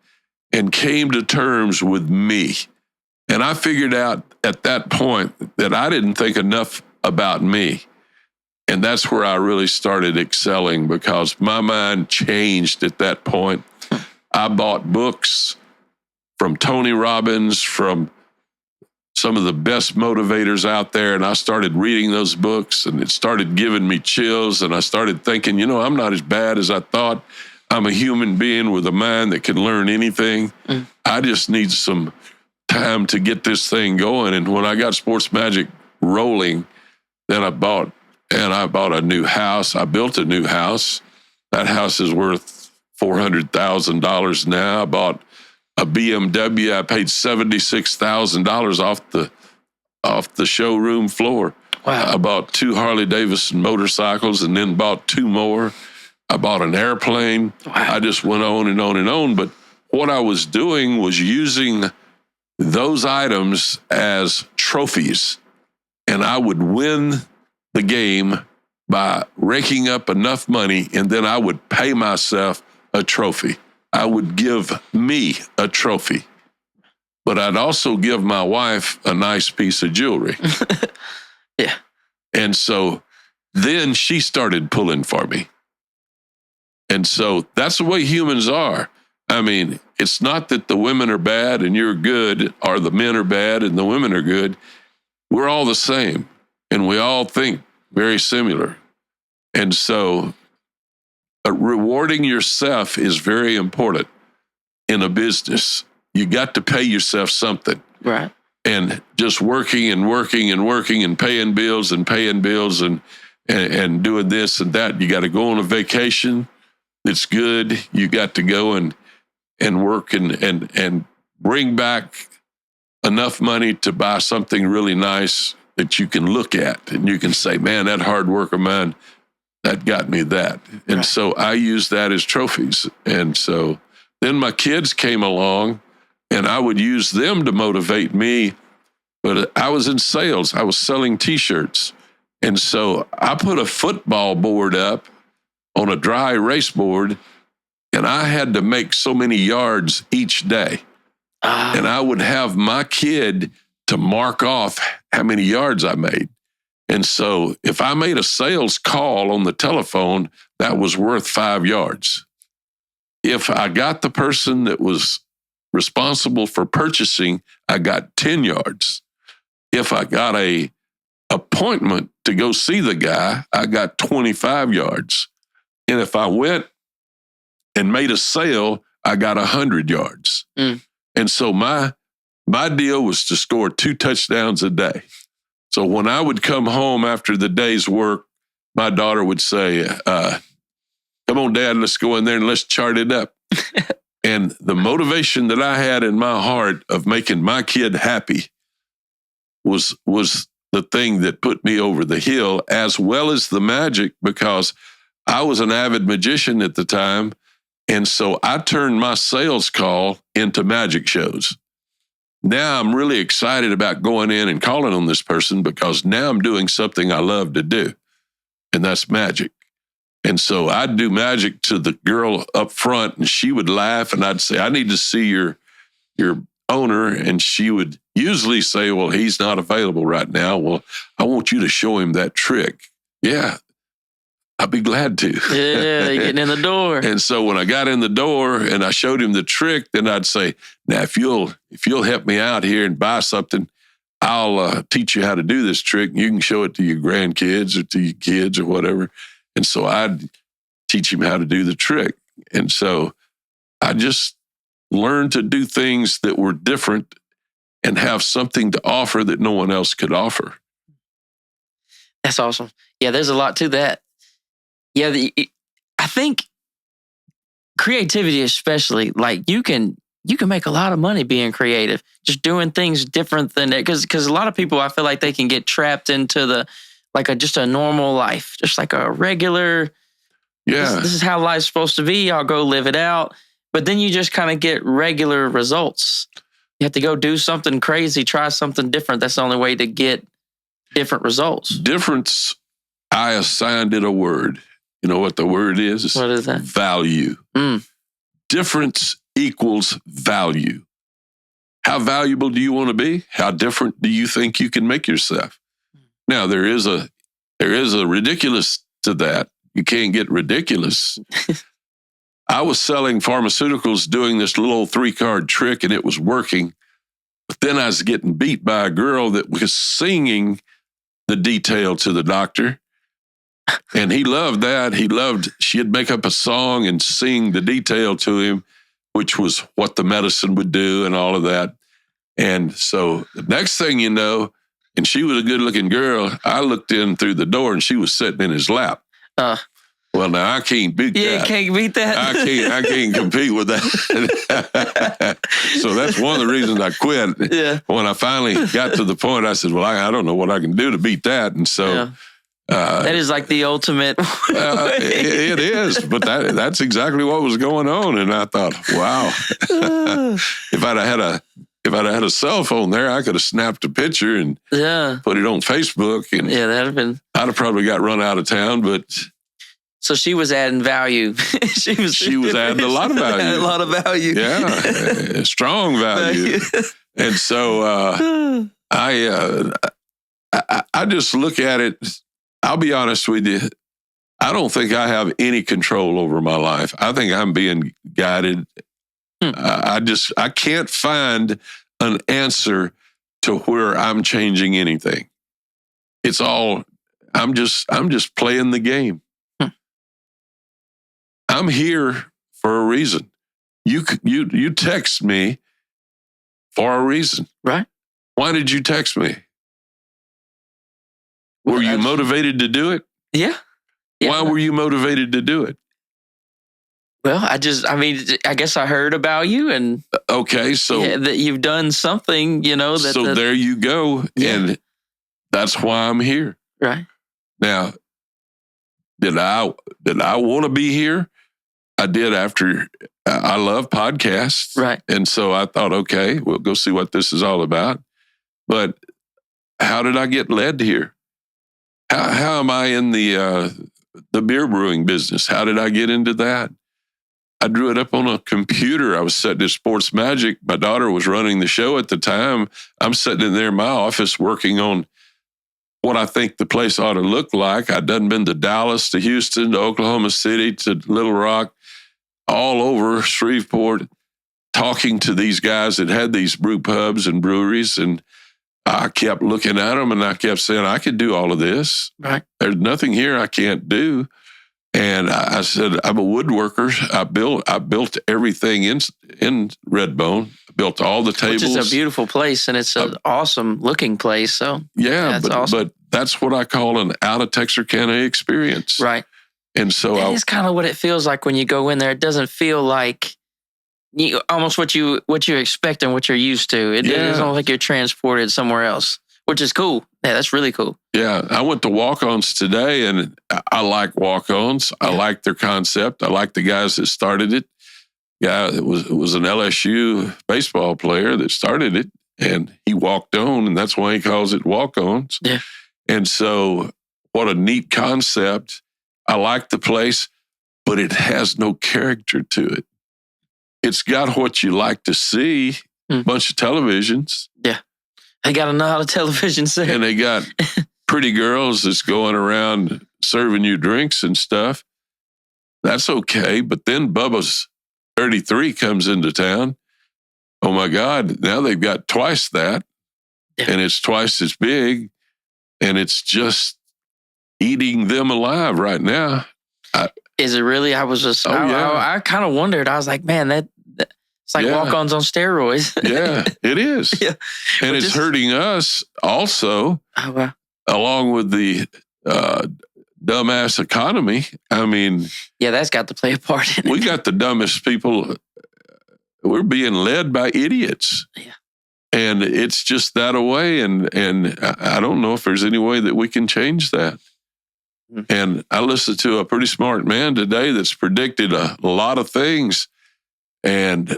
and came to terms with me. And I figured out at that point that I didn't think enough about me. And that's where I really started excelling because my mind changed at that point. I bought books from Tony Robbins, from some of the best motivators out there, and I started reading those books, and it started giving me chills, and I started thinking, I'm not as bad as I thought. I'm a human being with a mind that can learn anything. I just need some time to get this thing going. And when I got Sports Magic rolling, then I bought a new house. I built a new house. That house is worth $400,000 now. I bought a BMW. I paid $76,000 off the showroom floor. Wow. I bought 2 Harley Davidson motorcycles and then bought 2 more. I bought an airplane. Wow. I just went on and on and on. But what I was doing was using those items as trophies. And I would win the game by raking up enough money, and then I would pay myself a trophy. I would give me a trophy. But I'd also give my wife a nice piece of jewelry. Yeah. And so then she started pulling for me. And so that's the way humans are. I mean, it's not that the women are bad and you're good, or the men are bad and the women are good. We're all the same, and we all think very similar. And so rewarding yourself is very important in a business. You got to pay yourself something. Right. And just working and working and working and paying bills and doing this and that. You got to go on a vacation. It's good. You got to go and work and bring back enough money to buy something really nice that you can look at and you can say, man, that hard work of mine, that got me that. And so I use that as trophies. And so then my kids came along and I would use them to motivate me. But I was in sales. I was selling T-shirts. And so I put a football board up on a dry erase board, and I had to make so many yards each day. And I would have my kid to mark off how many yards I made. And so if I made a sales call on the telephone, that was worth 5 yards. If I got the person that was responsible for purchasing, I got 10 yards. If I got a appointment to go see the guy, I got 25 yards. And if I went and made a sale, I got 100 yards. And so my deal was to score 2 touchdowns a day. So when I would come home after the day's work, my daughter would say, come on, Dad, let's go in there and let's chart it up. And the motivation that I had in my heart of making my kid happy was the thing that put me over the hill, as well as the magic, because I was an avid magician at the time. And so I turned my sales call into magic shows. Now I'm really excited about going in and calling on this person because now I'm doing something I love to do, and that's magic. And so I'd do magic to the girl up front, and she would laugh, and I'd say, I need to see your owner. And she would usually say, well, he's not available right now. Well, I want you to show him that trick. Yeah, I'd be glad to. Yeah, you're getting in the door. And so when I got in the door and I showed him the trick, then I'd say, now, if you'll help me out here and buy something, I'll teach you how to do this trick. You can show it to your grandkids or to your kids or whatever. And so I'd teach him how to do the trick. And so I just learned to do things that were different and have something to offer that no one else could offer. That's awesome. Yeah, there's a lot to that. Yeah, I think creativity, especially, like you can make a lot of money being creative, just doing things different than that. Because a lot of people, I feel like they can get trapped into just a normal life, just like a regular. Yeah, this is how life's supposed to be. I'll go live it out. But then you just kind of get regular results. You have to go do something crazy, try something different. That's the only way to get different results. Difference, I assigned it a word. You know what the word is? What is that? Value. Difference equals value. How valuable do you want to be? How different do you think you can make yourself? Now, there is a ridiculous to that. You can't get ridiculous. I was selling pharmaceuticals doing this little 3-card trick, and it was working. But then I was getting beat by a girl that was singing the detail to the doctor. And he loved that. She'd make up a song and sing the detail to him, which was what the medicine would do and all of that. And so the next thing you know, and she was a good looking girl, I looked in through the door and she was sitting in his lap. Well, now I can't beat that. Yeah, can't beat that. I can't compete with that. So that's one of the reasons I quit. Yeah. When I finally got to the point, I said, well, I don't know what I can do to beat that. And so Yeah. That is like the ultimate. it is, but that's exactly what was going on. And I thought, wow, if I'd had a cell phone there, I could have snapped a picture and put it on Facebook. And that'd have been. I'd have probably got run out of town, but. So she was adding value. she was adding a lot of value. A lot of value. Yeah, strong value. And so I just look at it. I'll be honest with you. I don't think I have any control over my life. I think I'm being guided. I can't find an answer to where I'm changing anything. It's all I'm just playing the game. I'm here for a reason. You text me for a reason. Right. Why did you text me? Were you motivated to do it? Yeah. Why were you motivated to do it? Well, I guess I heard about you and okay, so that you've done something, So there you go. Yeah. And that's why I'm here. Right. Now, did I want to be here? I did after I love podcasts. Right. And so I thought, okay, we'll go see what this is all about. But how did I get led here? How am I in the beer brewing business? How did I get into that? I drew it up on a computer. I was sitting at Sports Magic. My daughter was running the show at the time. I'm sitting in there in my office working on what I think the place ought to look like. I'd done been to Dallas, to Houston, to Oklahoma City, to Little Rock, all over Shreveport, talking to these guys that had these brew pubs and breweries. And I kept looking at them and I kept saying, I could do all of this. Right. There's nothing here I can't do. And I said, I'm a woodworker. I built everything in Redbone. I built all the tables. Which is a beautiful place, and it's an awesome looking place. So that's awesome. But that's what I call an out of Texarkana experience. Right. And so that is kind of what it feels like when you go in there. It doesn't feel like almost what you expect and what you're used to. It doesn't look like you're transported somewhere else, which is cool. Yeah, that's really cool. Yeah, I went to walk-ons today, and I like walk-ons. I like their concept. I like the guys that started it. Yeah, it was an LSU baseball player that started it, and he walked on, and that's why he calls it walk-ons. Yeah. And so what a neat concept. I like the place, but it has no character to it. It's got what you like to see, a bunch of televisions. Yeah. They got a lot of televisions there. And they got pretty girls that's going around serving you drinks and stuff. That's okay. But then Bubba's 33 comes into town. Oh my God, now they've got twice that. Yeah. And it's twice as big. And it's just eating them alive right now. Is it really? I was just, I kind of wondered. I was like, man, that it's like walk-ons on steroids. Yeah, it is. Yeah. And it's hurting us also, along with the dumbass economy. I mean, yeah, that's got to play a part in it. We got the dumbest people. We're being led by idiots. Yeah. And it's just that away. And I don't know if there's any way that we can change that. Mm-hmm. And I listened to a pretty smart man today that's predicted a lot of things. And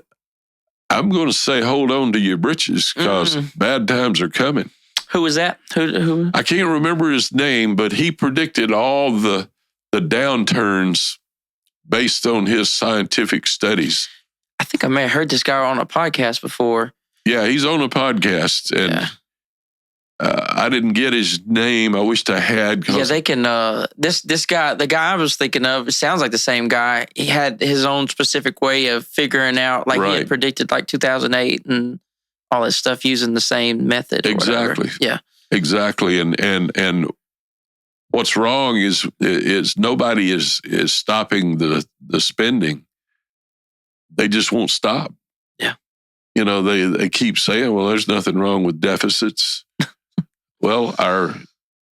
I'm going to say, hold on to your britches because bad times are coming. Who was that? Who? I can't remember his name, but he predicted all the downturns based on his scientific studies. I think I may have heard this guy on a podcast before. Yeah, he's on a podcast, and I didn't get his name. I wished I had. Yeah, they can. This guy, the guy I was thinking of, it sounds like the same guy. He had his own specific way of figuring out, like he had predicted, like 2008 and all that stuff using the same method. Exactly. Yeah. Exactly. And what's wrong is nobody is stopping the spending. They just won't stop. Yeah. You know, they keep saying, well, there's nothing wrong with deficits. Well, our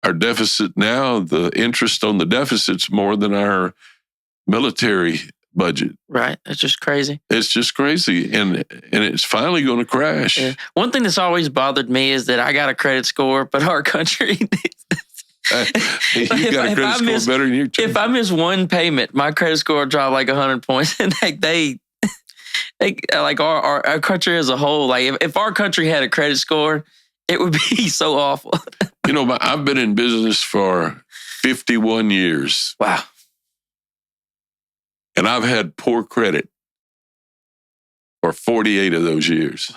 our deficit now, the interest on the deficit's more than our military budget. Right. It's just crazy. It's just crazy. And it's finally going to crash. Yeah. One thing that's always bothered me is that I got a credit score, but our country... You got a credit score better than you. If I miss one payment, my credit score dropped like 100 points. And they like our country as a whole, like if our country had a credit score, it would be so awful. You know, I've been in business for 51 years. Wow. And I've had poor credit for 48 of those years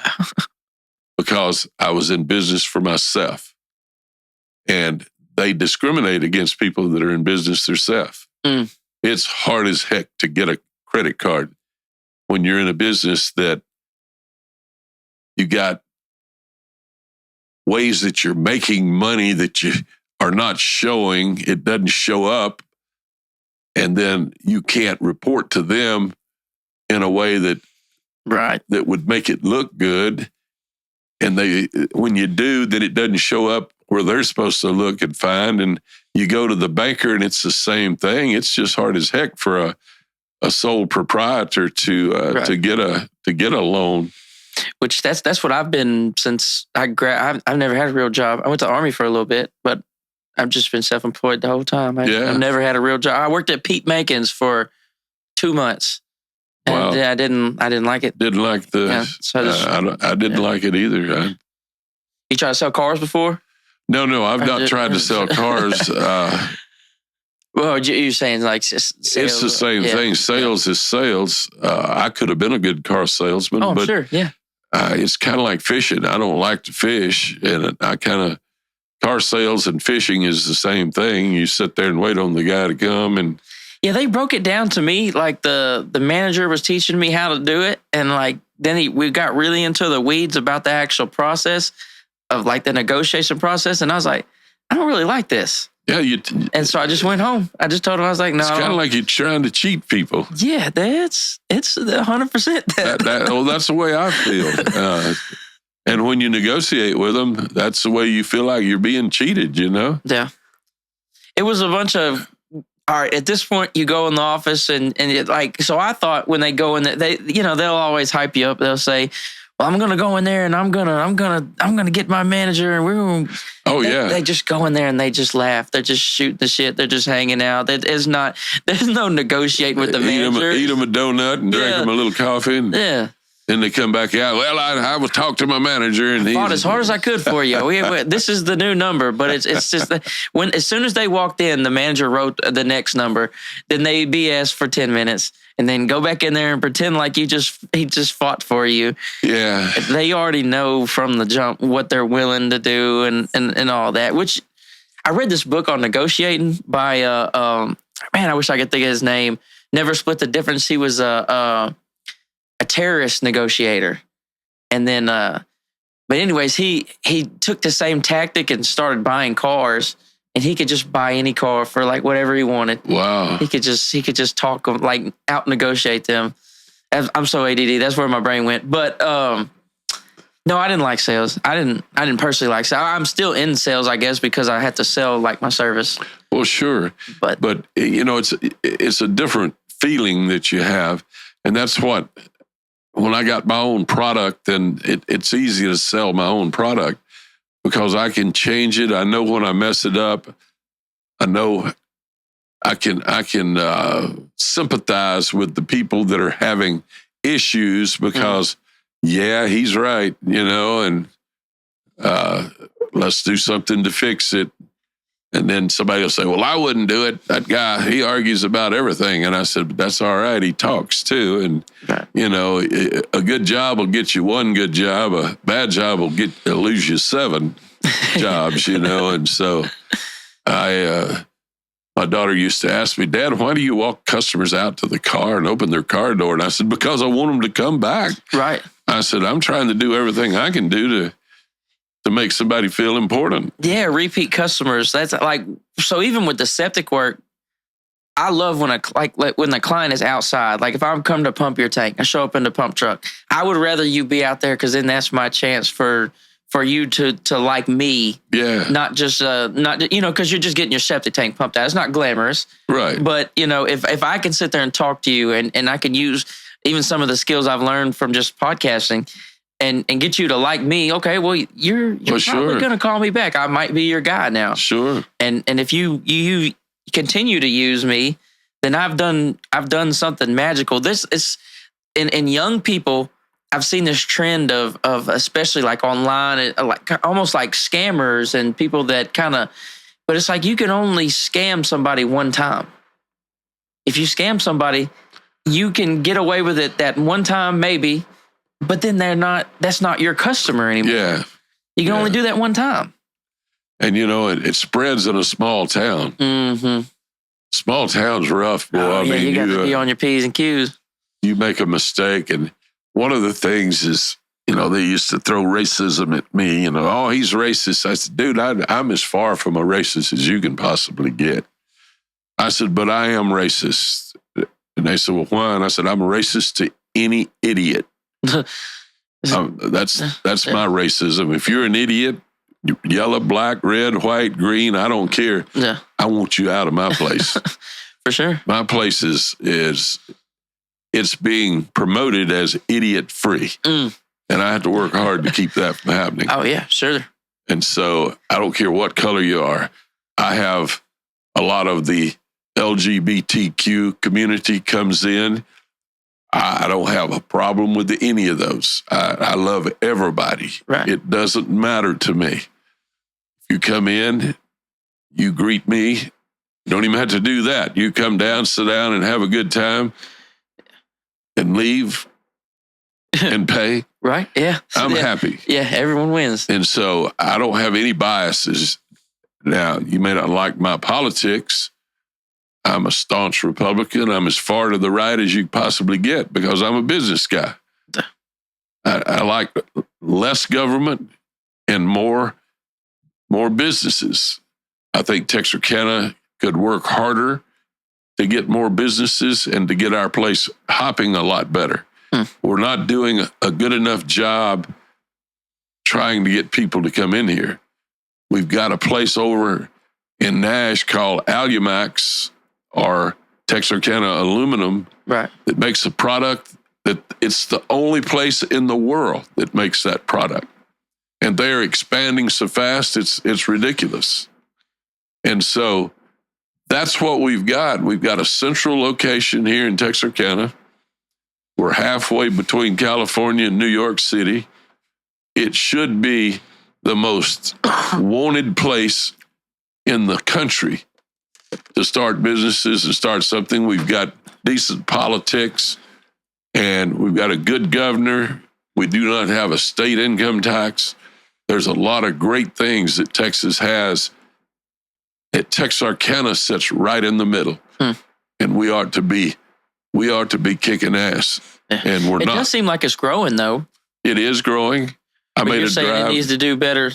because I was in business for myself. And they discriminate against people that are in business themselves. Mm. It's hard as heck to get a credit card when you're in a business that you got ways that you're making money that you are not showing. It doesn't show up. And then you can't report to them in a way that would make it look good. And when you do, then it doesn't show up where they're supposed to look and find. And you go to the banker and it's the same thing. It's just hard as heck for a sole proprietor to get a loan. Which that's what I've been since I've never had a real job. I went to the Army for a little bit, but I've just been self-employed the whole time. I've never had a real job. I worked at Pete Makin's for 2 months. And wow. I didn't like it. Didn't like the. Yeah, so I didn't like it either. You tried to sell cars before? No, I've not tried to sell cars. Well, you're saying like sales. It's the same thing. Sales is sales. I could have been a good car salesman. Oh, but sure, yeah. It's kind of like fishing. I don't like to fish, and car sales and fishing is the same thing. You sit there and wait on the guy to come and. Yeah, they broke it down to me. Like the manager was teaching me how to do it, and like then we got really into the weeds about the actual process of like the negotiation process, and I was like, I don't really like this. Yeah, and so I just went home. I just told him I was like, no. It's kind of like you're trying to cheat people. Yeah, it's 100%. Well, that's the way I feel. And when you negotiate with them, that's the way you feel like you're being cheated. You know? Yeah. It was a bunch of. All right, at this point, you go in the office and it, like, so I thought when they go in there, they'll always hype you up. They'll say, well, I'm going to go in there and I'm going to get my manager and we're going to. Oh, yeah. They just go in there and they just laugh. They're just shooting the shit. They're just hanging out. There's no negotiating with the manager. Eat them a donut and drink them a little coffee. And, Then they come back out. Well, I was talking to my manager and he fought as hard as I could for you. This is the new number, but it's just as soon as they walked in, the manager wrote the next number. Then they BS for 10 minutes and then go back in there and pretend like he just fought for you. Yeah, they already know from the jump what they're willing to do and all that. Which I read this book on negotiating by man, I wish I could think of his name. Never Split the Difference. He was a terrorist negotiator. And then, but anyways, he took the same tactic and started buying cars, and he could just buy any car for like whatever he wanted. Wow. He could just talk, like out negotiate them. I'm so ADD. That's where my brain went. But, no, I didn't like sales. I didn't personally like sales. I'm still in sales, I guess, because I had to sell like my service. Well, sure. But you know, it's a different feeling that you have. And that's what, when I got my own product, then it's easy to sell my own product because I can change it. I know when I mess it up. I know I can sympathize with the people that are having issues because, yeah, he's right, you know, and let's do something to fix it. And then somebody will say, well, I wouldn't do it. That guy, he argues about everything. And I said, but that's all right. He talks too. And, you know, a good job will get you one good job. A bad job will lose you 7 jobs, you know. And so my daughter used to ask me, Dad, why do you walk customers out to the car and open their car door? And I said, because I want them to come back. Right. I said, I'm trying to do everything I can do to make somebody feel important. Yeah, repeat customers. That's like, so even with the septic work, I love when when the client is outside. Like if I'm come to pump your tank, I show up in the pump truck. I would rather you be out there because then that's my chance for for you to like me. Yeah. Not just not, you know, because you're just getting your septic tank pumped out. It's not glamorous, Right. but you know, if I can sit there and talk to you and I can use even some of the skills I've learned from just podcasting and get you to like me, okay, well, you're probably going to call me back. I might be your guy now. Sure. And if you continue to use me, then I've done something magical. This is in young people. I've seen this trend of especially like online, like almost like scammers and people that kind of, but it's like you can only scam somebody one time. If you scam somebody, you can get away with it that one time maybe, but then that's not your customer anymore. Yeah. You can only do that one time. And you know, it spreads in a small town. Mm-hmm. Small town's rough, boy. I mean, you got to be on your P's and Q's. You make a mistake, and one of the things is, you know, they used to throw racism at me. You know, oh, he's racist. I said, dude, I'm as far from a racist as you can possibly get. I said, but I am racist. And they said, well, why? And I said, I'm a racist to any idiot. That's my racism. If you're an idiot, yellow, black, red, white, green, I don't care. Yeah. I want you out of my place. For sure. My place is it's being promoted as idiot free. And I have to work hard to keep that from happening. Oh yeah, sure. And so I don't care what color you are. I have a lot of the LGBTQ community comes in. I don't have a problem with any of those. I love everybody. Right. It doesn't matter to me. If you come in, you greet me. You don't even have to do that. You come down, sit down, and have a good time and leave and pay. Right? Yeah. I'm happy. Yeah, everyone wins. And so I don't have any biases. Now, you may not like my politics. I'm a staunch Republican. I'm as far to the right as you possibly get because I'm a business guy. I like less government and more businesses. I think Texarkana could work harder to get more businesses and to get our place hopping a lot better. We're not doing a good enough job trying to get people to come in here. We've got a place over in Nash called Alumax or Texarkana Aluminum that makes a product that it's the only place in the world that makes that product. And they're expanding so fast, it's ridiculous. And so that's what we've got. We've got a central location here in Texarkana. We're halfway between California and New York City. It should be the most wanted place in the country to start businesses and start something. We've got decent politics and we've got a good governor. We do not have a state income tax. There's a lot of great things that Texas has. Texarkana sits right in the middle, and we ought to be kicking ass, and we're not. It does seem like it's growing, though. It is growing. I made a drive. You're saying it needs to do better.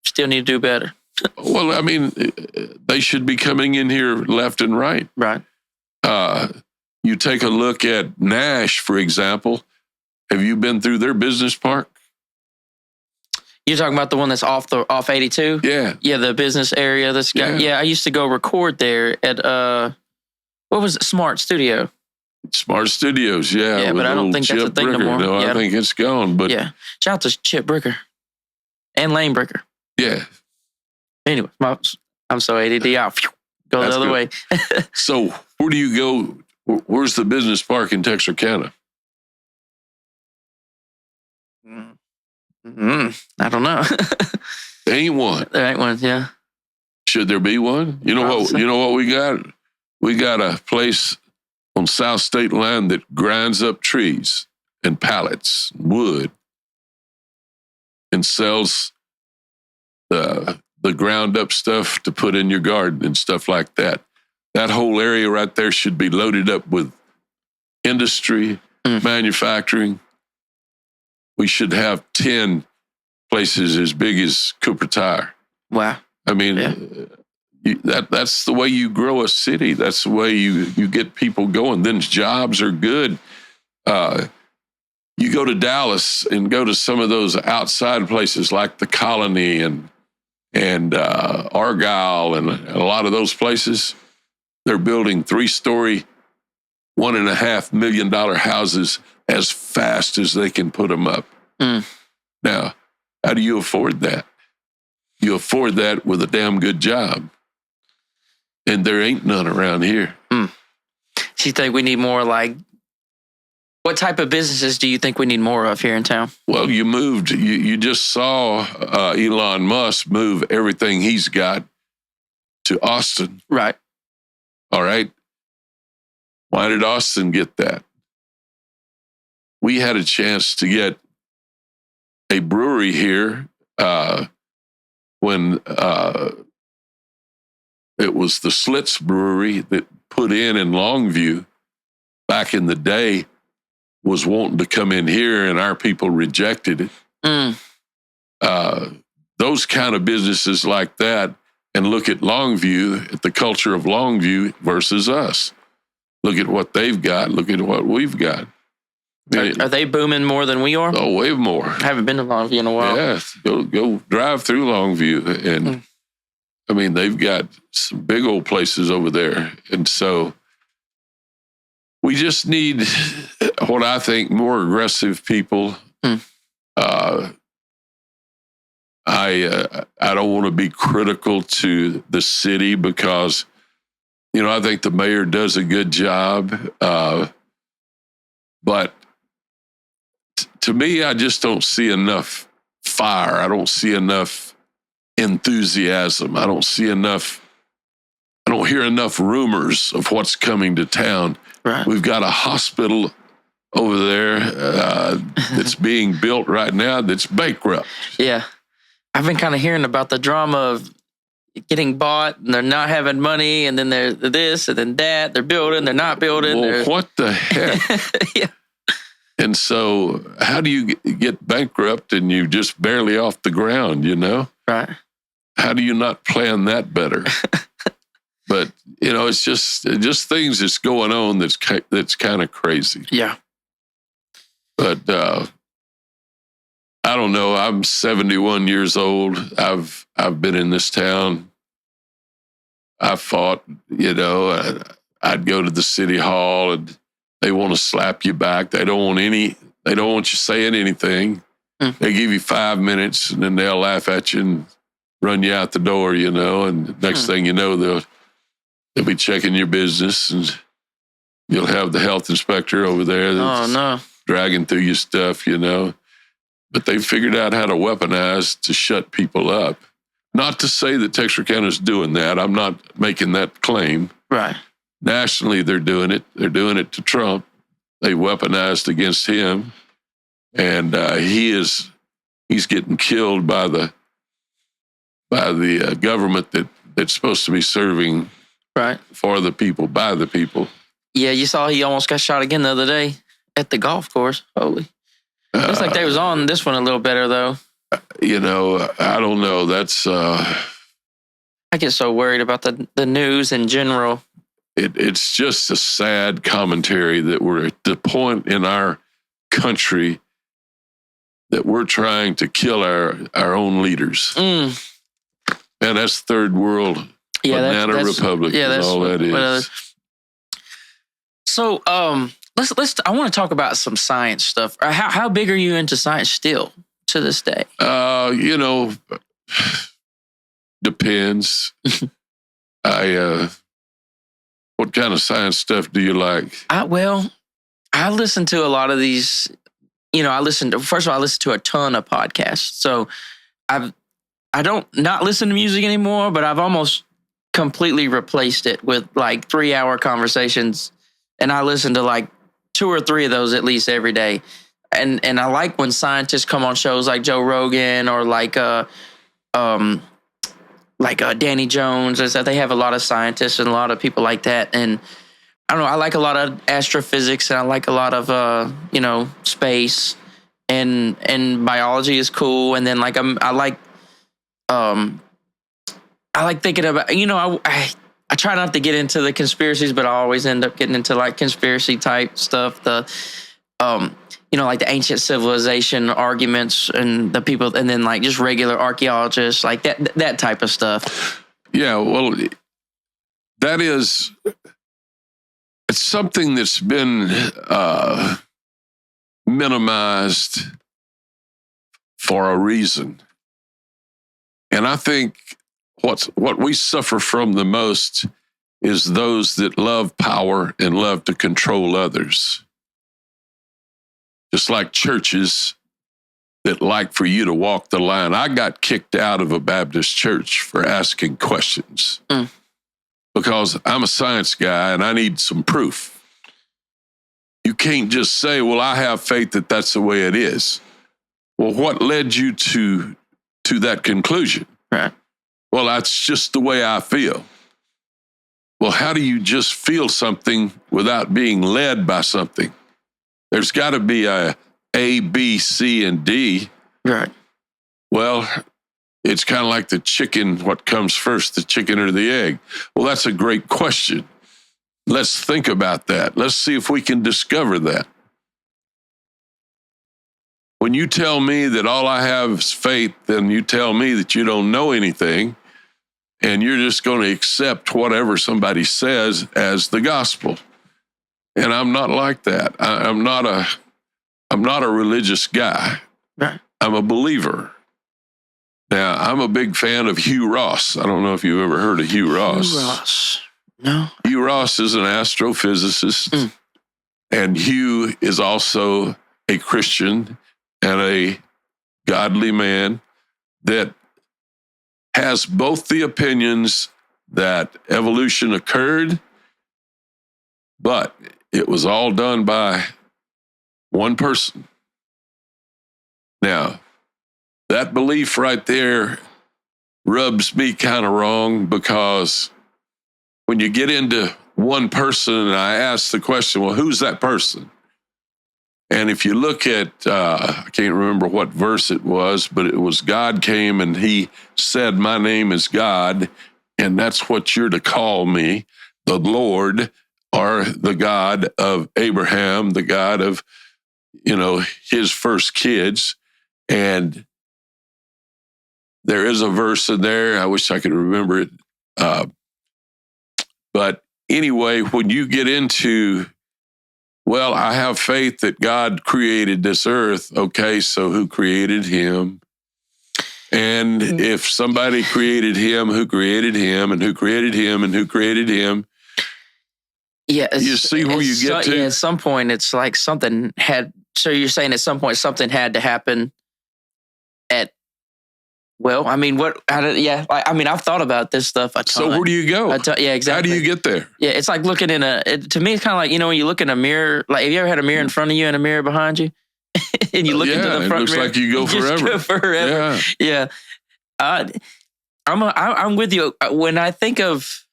Still need to do better. Well, I mean, they should be coming in here left and right. Right. You take a look at Nash, for example. Have you been through their business park? You're talking about the one that's off 82? Yeah. Yeah, the business area that's got, I used to go record there at what was it? Smart Studio. Smart Studios, yeah. Yeah, but I don't think that's a thing no more. No, I think it's gone. But yeah. Shout out to Chip Bricker and Lane Bricker. Yeah. Anyway, I'm so ADD. I'll go the other way. So where do you go? Where's the business park in Texarkana? I don't know. There ain't one. There ain't one, yeah. Should there be one? You know what? You know what we got? We got a place on South State Line that grinds up trees and pallets, wood, and sells the ground up stuff to put in your garden and stuff like that. That whole area right there should be loaded up with industry, manufacturing. We should have 10 places as big as Cooper Tire. Wow. I mean, that's the way you grow a city. That's the way you get people going. Then jobs are good. you go to Dallas and go to some of those outside places like the Colony and Argyle and a lot of those places, they're building 3-story, $1.5 million houses as fast as they can put them up. Now, how do you afford that? You afford that with a damn good job. And there ain't none around here. So you think we need more like, what type of businesses do you think we need more of here in town? Well, you just saw Elon Musk move everything he's got to Austin. Right. All right. Why did Austin get that? We had a chance to get a brewery here when it was the Slits Brewery that put in Longview back in the day was wanting to come in here, and our people rejected it. Those kind of businesses like that, and look at Longview, at the culture of Longview versus us. Look at what they've got. Look at what we've got. Are they booming more than we are? Oh, way more. I haven't been to Longview in a while. Yeah, go drive through Longview, and I mean, they've got some big old places over there. And so we just need what I think more aggressive people. I don't want to be critical to the city because, I think the mayor does a good job. But to me, I just don't see enough fire. I don't see enough enthusiasm. I don't hear enough rumors of what's coming to town. Right. We've got a hospital over there that's being built right now that's bankrupt. Yeah. I've been kind of hearing about the drama of getting bought and they're not having money, and then they're this and then that. They're building, they're not building. Well, what the heck? Yeah. And so how do you get bankrupt and you just barely off the ground, Right. How do you not plan that better? But, it's just things that's going on that's kind of crazy. Yeah. But I don't know. I'm 71 years old. I've been in this town. I fought, I'd go to the city hall and they want to slap you back. They don't want you saying anything. They give you 5 minutes and then they'll laugh at you and run you out the door, and the next thing you know, they'll be checking your business and you'll have the health inspector over there that's dragging through your stuff, But they figured out how to weaponize to shut people up. Not to say that Texarkana's doing that. I'm not making that claim. Right. Nationally, they're doing it. They're doing it to Trump. They weaponized against him. And he's getting killed by the government that's supposed to be serving for the people, by the people. Yeah, you saw he almost got shot again the other day at the golf course. Holy. Looks like they was on this one a little better, though. I don't know. That's... I get so worried about the news in general. It's just a sad commentary that we're at the point in our country that we're trying to kill our own leaders. And that's third world banana republic and all that is. So let's I want to talk about some science stuff. How big are you into science still to this day? Depends. What kind of science stuff do you like? I listen to a lot of these. I listen to a ton of podcasts. So I don't not listen to music anymore, but I've almost completely replaced it with like 3-hour conversations. And I listen to like 2 or 3 of those at least every day. And I like when scientists come on shows like Joe Rogan or like Danny Jones. They have a lot of scientists and a lot of people like that. And I don't know, I like a lot of astrophysics and I like a lot of space and biology is cool. And then like I like thinking about I try not to get into the conspiracies, but I always end up getting into like conspiracy type stuff. like the ancient civilization arguments and the people, and then like just regular archaeologists, like that type of stuff. Yeah, well, it's something that's been minimized for a reason. And I think what we suffer from the most is those that love power and love to control others. Just like churches that like for you to walk the line. I got kicked out of a Baptist church for asking questions because I'm a science guy and I need some proof. You can't just say, well, I have faith that that's the way it is. Well, what led you to that conclusion? Right. Well, that's just the way I feel. Well, how do you just feel something without being led by something? There's got to be a B, C, and D. Right. Well, it's kind of like the chicken. What comes first, the chicken or the egg? Well, that's a great question. Let's think about that. Let's see if we can discover that. When you tell me that all I have is faith, then you tell me that you don't know anything, and you're just going to accept whatever somebody says as the gospel. And I'm not like that. I'm not a religious guy. Right. I'm a believer. Now, I'm a big fan of Hugh Ross. I don't know if you've ever heard of Hugh Ross. Hugh Ross. No. Hugh Ross is an astrophysicist, and Hugh is also a Christian and a godly man that has both the opinions that evolution occurred, but it was all done by one person. Now, that belief right there rubs me kind of wrong, because when you get into one person, and I ask the question, well, who's that person? And if you look at, I can't remember what verse it was, but it was God came and he said, my name is God, and that's what you're to call me, the Lord, or the God of Abraham, the God of, his first kids. And there is a verse in there, I wish I could remember it. But anyway, when you get into, well, I have faith that God created this earth. Okay, so who created him? And if somebody created him, who created him, and who created him, and who created him? Yeah. You see where you get to? Yeah, at some point, it's like something had, so you're saying at some point something had to happen I've thought about this stuff a ton. So where do you go? Yeah, exactly. How do you get there? Yeah, it's like looking in to me, it's kind of like, when you look in a mirror, like, have you ever had a mirror in front of you and a mirror behind you? And you look into the front it looks mirror, like you go forever. Just go forever. Yeah. I'm with you. When I think of,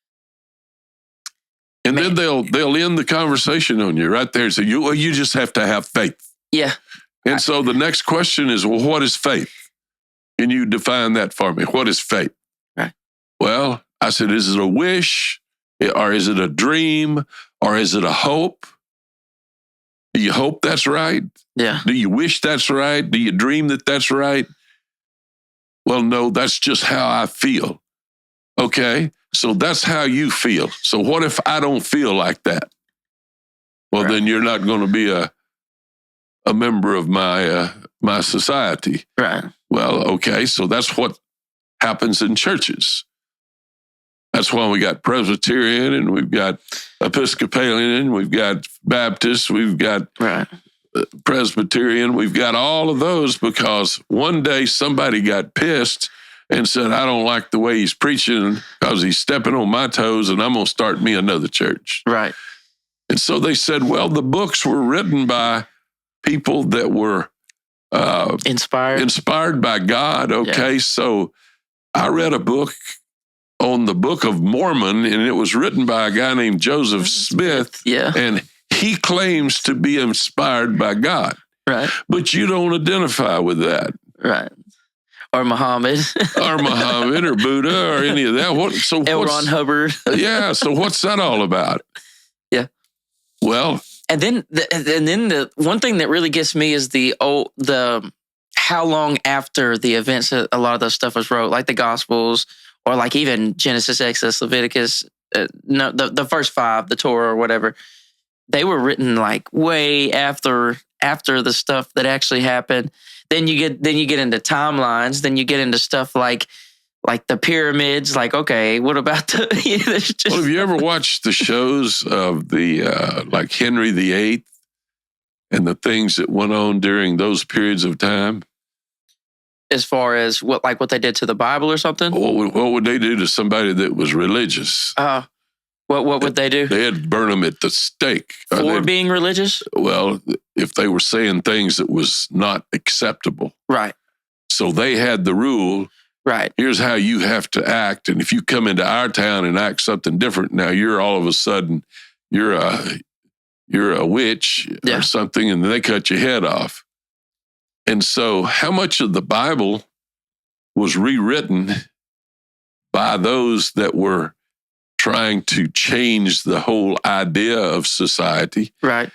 and then they'll end the conversation on you right there. So you just have to have faith. Yeah. And so the next question is, well, what is faith? Can you define that for me? What is faith? Right. Well, I said, is it a wish, or is it a dream, or is it a hope? Do you hope that's right? Yeah. Do you wish that's right? Do you dream that that's right? Well, no, that's just how I feel. Okay, so that's how you feel. So what if I don't feel like that? Well, right. Then you're not going to be a member of my society. Right. Well, okay, so that's what happens in churches. That's why we got Presbyterian, and we've got Episcopalian, we've got Baptist, we've got Presbyterian, we've got all of those, because one day somebody got pissed and said, I don't like the way he's preaching because he's stepping on my toes, and I'm going to start me another church. Right. And so they said, well, the books were written by people that were inspired by God. Okay, yeah. So I read a book on the Book of Mormon, and it was written by a guy named Joseph Smith. Yeah. And he claims to be inspired by God. Right. But you don't identify with that. Right. Or Muhammad. or Buddha or any of that. L. Ron Hubbard. Yeah, so what's that all about? Yeah. Well, then the one thing that really gets me is the how long after the events that a lot of those stuff was wrote, like the Gospels or like even Genesis, Exodus, Leviticus, the first 5, the Torah or whatever. They were written like way after the stuff that actually happened. Then you get into timelines. Then you get into stuff like the pyramids. Like, okay, what about the? Well, have you ever watched the shows of the like Henry VIII and the things that went on during those periods of time? As far as what they did to the Bible or something? What would they do to somebody that was religious? What would they do? They'd burn them at the stake. For being religious? Well, if they were saying things that was not acceptable. Right. So they had the rule. Right. Here's how you have to act. And if you come into our town and act something different, now you're all of a sudden, you're a witch or something, and they cut your head off. And so how much of the Bible was rewritten by those that were trying to change the whole idea of society? Right.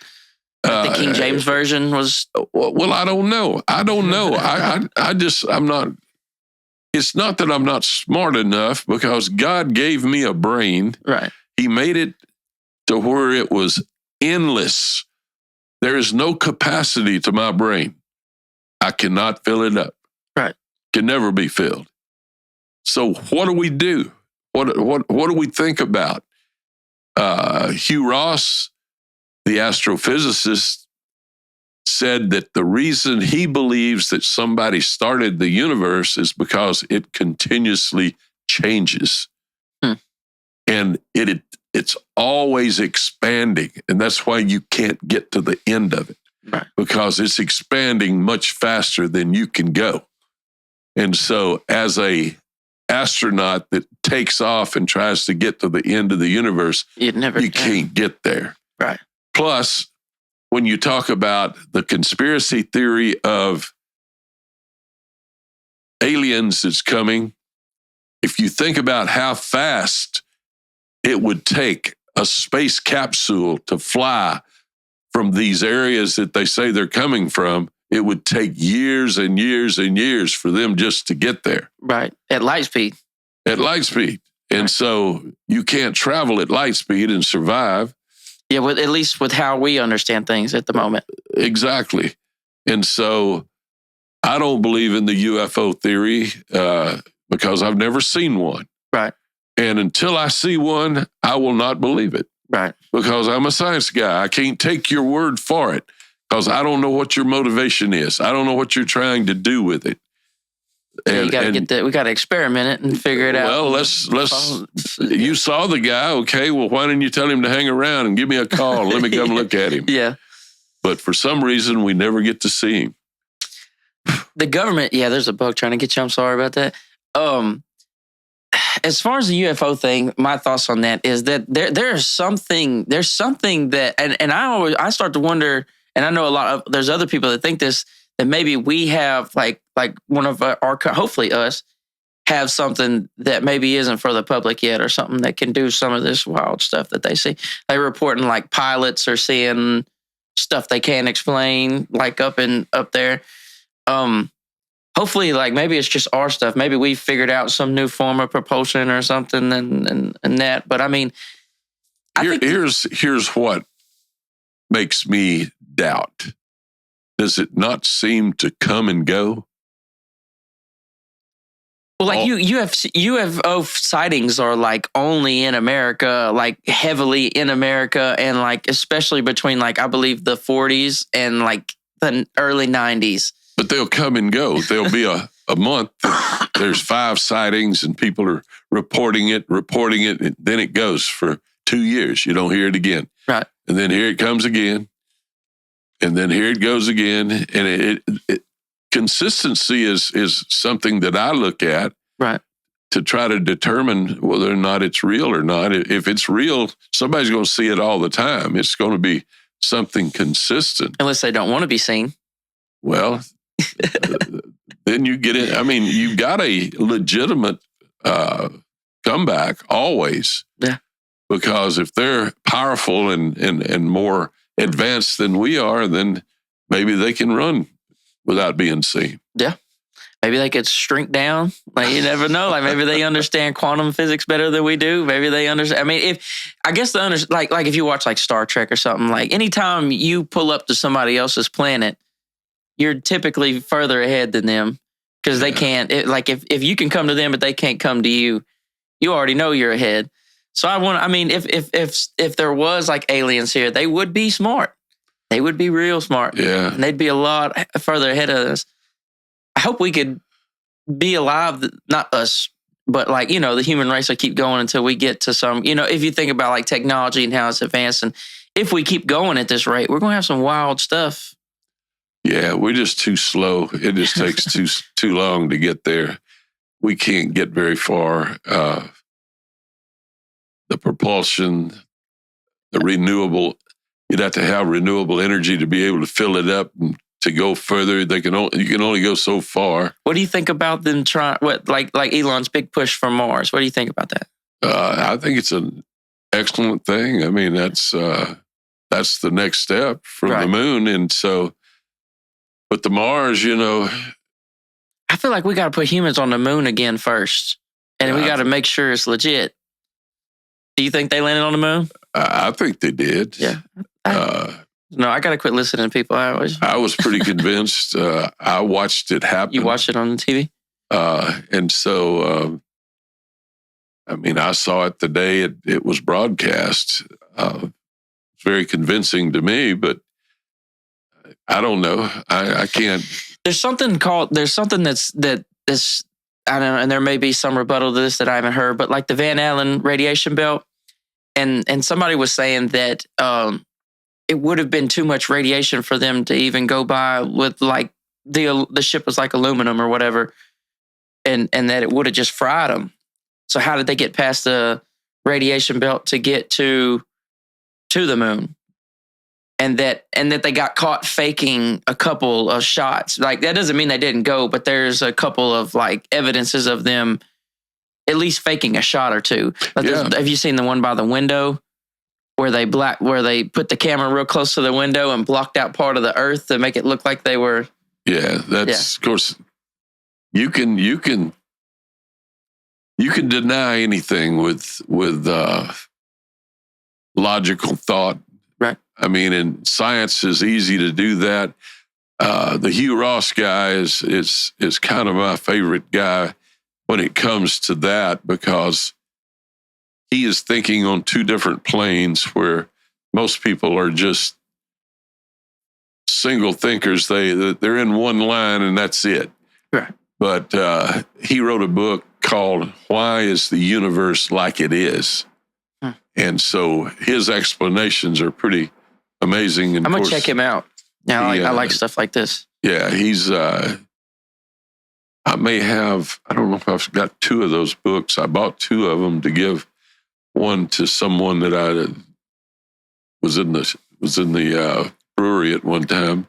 The King James Version was... Well, I don't know. I'm not... It's not that I'm not smart enough, because God gave me a brain. Right. He made it to where it was endless. There is no capacity to my brain. I cannot fill it up. Right. Can never be filled. So what do we do? What do we think about? Hugh Ross, the astrophysicist, said that the reason he believes that somebody started the universe is because it continuously changes. And it's always expanding. And that's why you can't get to the end of it. Right. Because it's expanding much faster than you can go. And so as a astronaut that takes off and tries to get to the end of the universe, you can't get there. Right. Plus, when you talk about the conspiracy theory of aliens that's coming, if you think about how fast it would take a space capsule to fly from these areas that they say they're coming from, it would take years and years and years for them just to get there. Right. At light speed. At light speed. And so you can't travel at light speed and survive. Yeah, well, at least with how we understand things at the moment. Exactly. And so I don't believe in the UFO theory because I've never seen one. Right. And until I see one, I will not believe it. Right. Because I'm a science guy. I can't take your word for it because I don't know what your motivation is. I don't know what you're trying to do with it. And, we got to experiment it and figure it out. Well, let's. You saw the guy, okay? Well, why didn't you tell him to hang around and give me a call? Let me come look at him. Yeah. But for some reason, we never get to see him. The government, there's a bug trying to get you. I'm sorry about that. As far as the UFO thing, my thoughts on that is that there's something that, and I start to wonder, and I know there's other people that think this, that maybe we have like one of our, hopefully us, have something that maybe isn't for the public yet, or something that can do some of this wild stuff that they see. They're reporting like pilots are seeing stuff they can't explain, like up there. Hopefully, like maybe it's just our stuff. Maybe we figured out some new form of propulsion or something, and that. But I mean, here's what makes me doubt. Does it not seem to come and go? Well, like UFO sightings are like only in America, like heavily in America, and like especially between like I believe the 40s and like the early 90s. But they'll come and go. There'll be a month. There's 5 sightings and people are reporting it. And then it goes for 2 years. You don't hear it again. Right. And then here it comes again. And then here it goes again. And consistency is something that I look at. Right. To try to determine whether or not it's real or not. If it's real, somebody's going to see it all the time. It's going to be something consistent. Unless they don't want to be seen. Well, then you get it. I mean, you've got a legitimate comeback always. Yeah. Because if they're powerful and more advanced than we are, then maybe they can run without being seen. Yeah. Maybe they could shrink down. Like, you never know. Like, maybe they understand quantum physics better than we do. Maybe they understand. I mean, like if you watch like Star Trek or something, like anytime you pull up to somebody else's planet, you're typically further ahead than them because they can't. If you can come to them, but they can't come to you, you already know you're ahead. So if there was like aliens here, they would be smart. They would be real smart. Yeah. And they'd be a lot further ahead of us. I hope we could be alive, not us, but like, the human race will keep going until we get to some, if you think about like technology and how it's advancing, if we keep going at this rate, we're going to have some wild stuff. Yeah, we're just too slow. It just takes too long to get there. We can't get very far. The propulsion, the renewable, you'd have to have renewable energy to be able to fill it up and to go further. You can only go so far. What do you think about them trying, like Elon's big push for Mars? What do you think about that? I think it's an excellent thing. I mean, that's the next step from the moon. And so, but the Mars, I feel like we got to put humans on the moon again first. And we got to make sure it's legit. Do you think they landed on the moon? I think they did. Yeah. No, I got to quit listening to people. I was pretty convinced. I watched it happen. You watched it on the TV? And so, I saw it the day it was broadcast. It's very convincing to me, but I don't know. I can't. There's something that's I don't know, and there may be some rebuttal to this that I haven't heard, but like the Van Allen radiation belt, and somebody was saying that it would have been too much radiation for them to even go by with like the ship was like aluminum or whatever, and that it would have just fried them. So how did they get past the radiation belt to get to the moon? And that they got caught faking a couple of shots. Like, that doesn't mean they didn't go, but there's a couple of like evidences of them at least faking a shot or two. Like, have you seen the one by the window where they put the camera real close to the window and blocked out part of the earth to make it look like they were? Yeah, that's of course. You can deny anything with logical thought. Right. I mean, in science is easy to do that. The Hugh Ross guy is kind of my favorite guy when it comes to that, because he is thinking on two different planes where most people are just single thinkers. They're in one line and that's it. Right. But he wrote a book called "Why Is the Universe Like It Is?" And so his explanations are pretty amazing. And I'm going to check him out. Yeah, I like stuff like this. Yeah, he's, I don't know if I've got two of those books. I bought two of them to give one to someone that I was in the brewery at one time.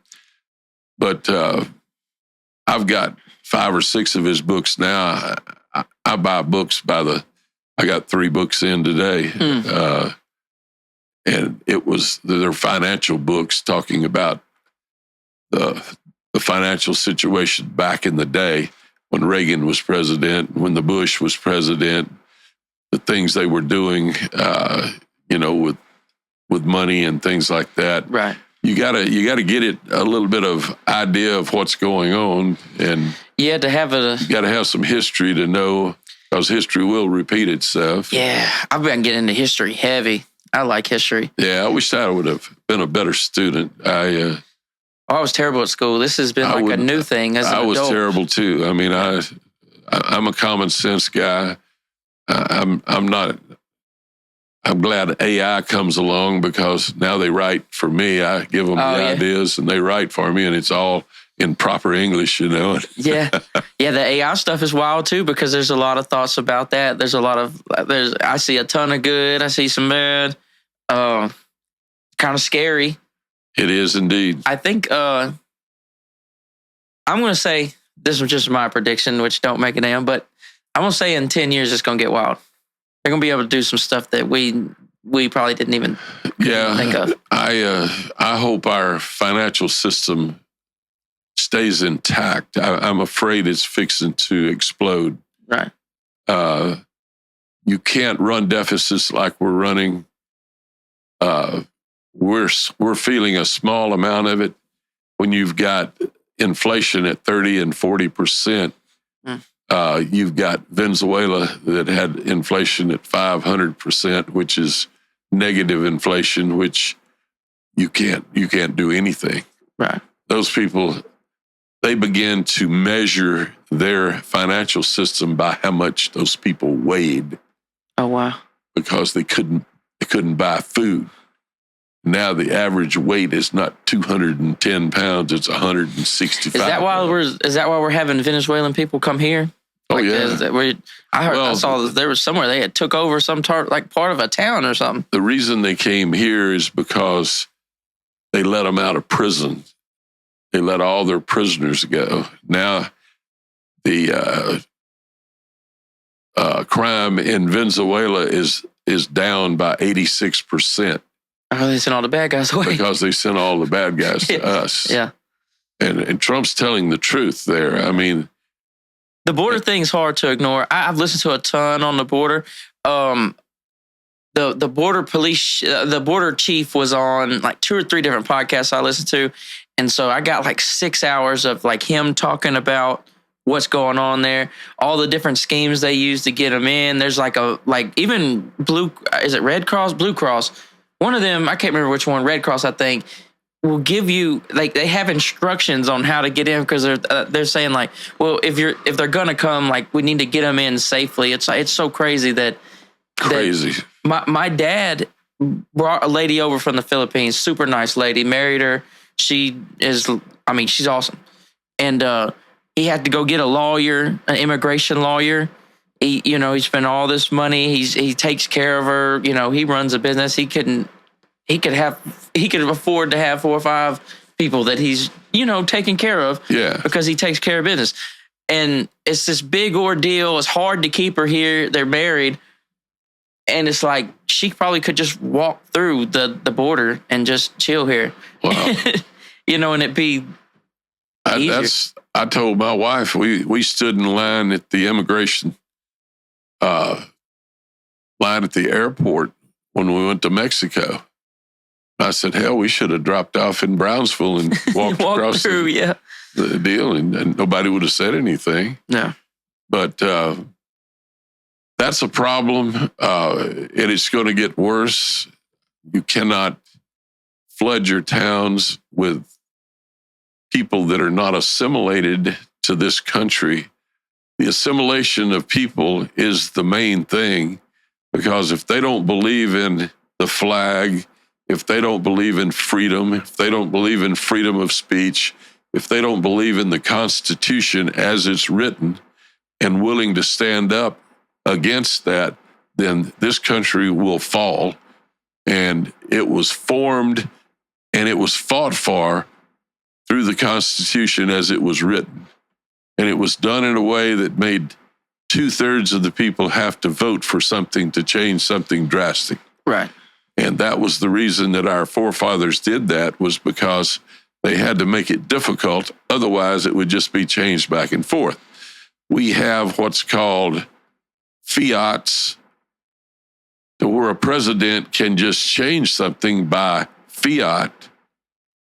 But I've got 5 or 6 of his books now. I buy books I got 3 books in today. And they're financial books talking about the financial situation back in the day when Reagan was president, when the Bush was president, the things they were doing, with money and things like that. Right. You gotta get it a little bit of idea of what's going on, and you gotta have some history to know, because history will repeat itself. Yeah, I've been getting into history heavy. I like history. Yeah, I wish I would have been a better student. I was terrible at school. This has been a new thing as an adult. I was terrible too. I mean, I'm a common sense guy. I'm glad AI comes along, because now they write for me. I give them the ideas and they write for me, and it's all in proper English, Yeah. Yeah. The AI stuff is wild too, because there's a lot of thoughts about that. I see a ton of good. I see some bad. Kind of scary. It is indeed. I think, I'm going to say, this was just my prediction, which don't make a damn, but I'm going to say in 10 years, it's going to get wild. They're going to be able to do some stuff that we we probably didn't even think of. I hope our financial system stays intact. I'm afraid it's fixing to explode. Right. You can't run deficits like we're running. We're feeling a small amount of it when you've got inflation at 30 and 40%. You've got Venezuela that had inflation at 500%, which is negative inflation, which you can't do anything. Right. Those people, they begin to measure their financial system by how much those people weighed. Oh wow! Because they couldn't buy food. Now the average weight is not 210 pounds; it's 165. Is that why we're having Venezuelan people come here? Oh yeah. I saw that there was somewhere they had took over some part of a town or something. The reason they came here is because they let them out of prison. They let all their prisoners go. Now the crime in Venezuela is down by 86%. Oh, they sent all the bad guys away. Because they sent all the bad guys to us. Yeah. And Trump's telling the truth there. I mean, the border thing's hard to ignore. I've listened to a ton on the border. The border police, the border chief was on like 2 or 3 different podcasts I listened to. And so I got like 6 hours of like him talking about what's going on there, all the different schemes they use to get them in. There's even is it Red Cross, Blue Cross? One of them, I can't remember which one, Red Cross, I think, will give you, like, they have instructions on how to get in because they're saying like, well, if they're gonna come, like, we need to get them in safely. It's so crazy that my dad brought a lady over from the Philippines, super nice lady, married her. She's awesome, and he had to go get a lawyer, an immigration lawyer. He spent all this money. He takes care of her. He runs a business. He could afford to have 4 or 5 people that he's, taking care of. Yeah. Because he takes care of business. And it's this big ordeal. It's hard to keep her here. They're married. And it's like, she probably could just walk through the border and just chill here. Wow. And it'd be easier. I told my wife, we stood in line at the immigration line at the airport when we went to Mexico. I said, hell, we should have dropped off in Brownsville and walked across through, the deal, and nobody would have said anything. No. But that's a problem. It is going to get worse. You cannot flood your towns with people that are not assimilated to this country. The assimilation of people is the main thing, because if they don't believe in the flag, if they don't believe in freedom, if they don't believe in freedom of speech, if they don't believe in the Constitution as it's written and willing to stand up against that, then this country will fall. And it was formed and it was fought for through the Constitution as it was written. And it was done in a way that made 2/3 of the people have to vote for something to change something drastic. Right. And that was the reason that our forefathers did that, was because they had to make it difficult. Otherwise, it would just be changed back and forth. We have what's called fiats, to where a president can just change something by fiat.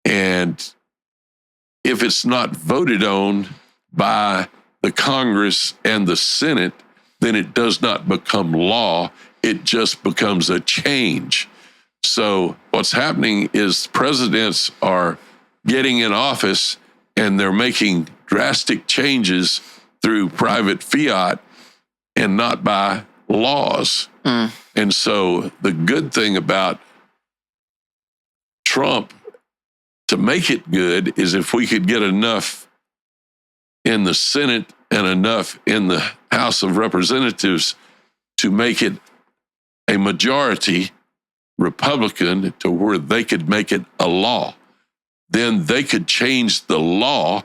And if it's not voted on by the Congress and the Senate, then it does not become law. It just becomes a change. So what's happening is presidents are getting in office and they're making drastic changes through private fiat and not by laws. And so the good thing about Trump, to make it good, is if we could get enough in the Senate and enough in the House of Representatives to make it a majority Republican, to where they could make it a law. Then they could change the law,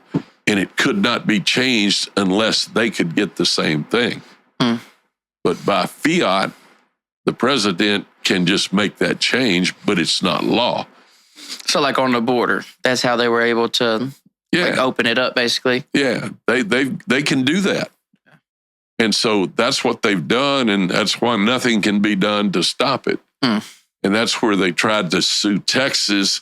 and it could not be changed unless they could get the same thing. But by fiat, The president can just make that change, but it's not law. So like on the border, that's how they were able to open it up, basically. Yeah, they can do that. And so that's what they've done, and that's why nothing can be done to stop it. And that's where they tried to sue Texas,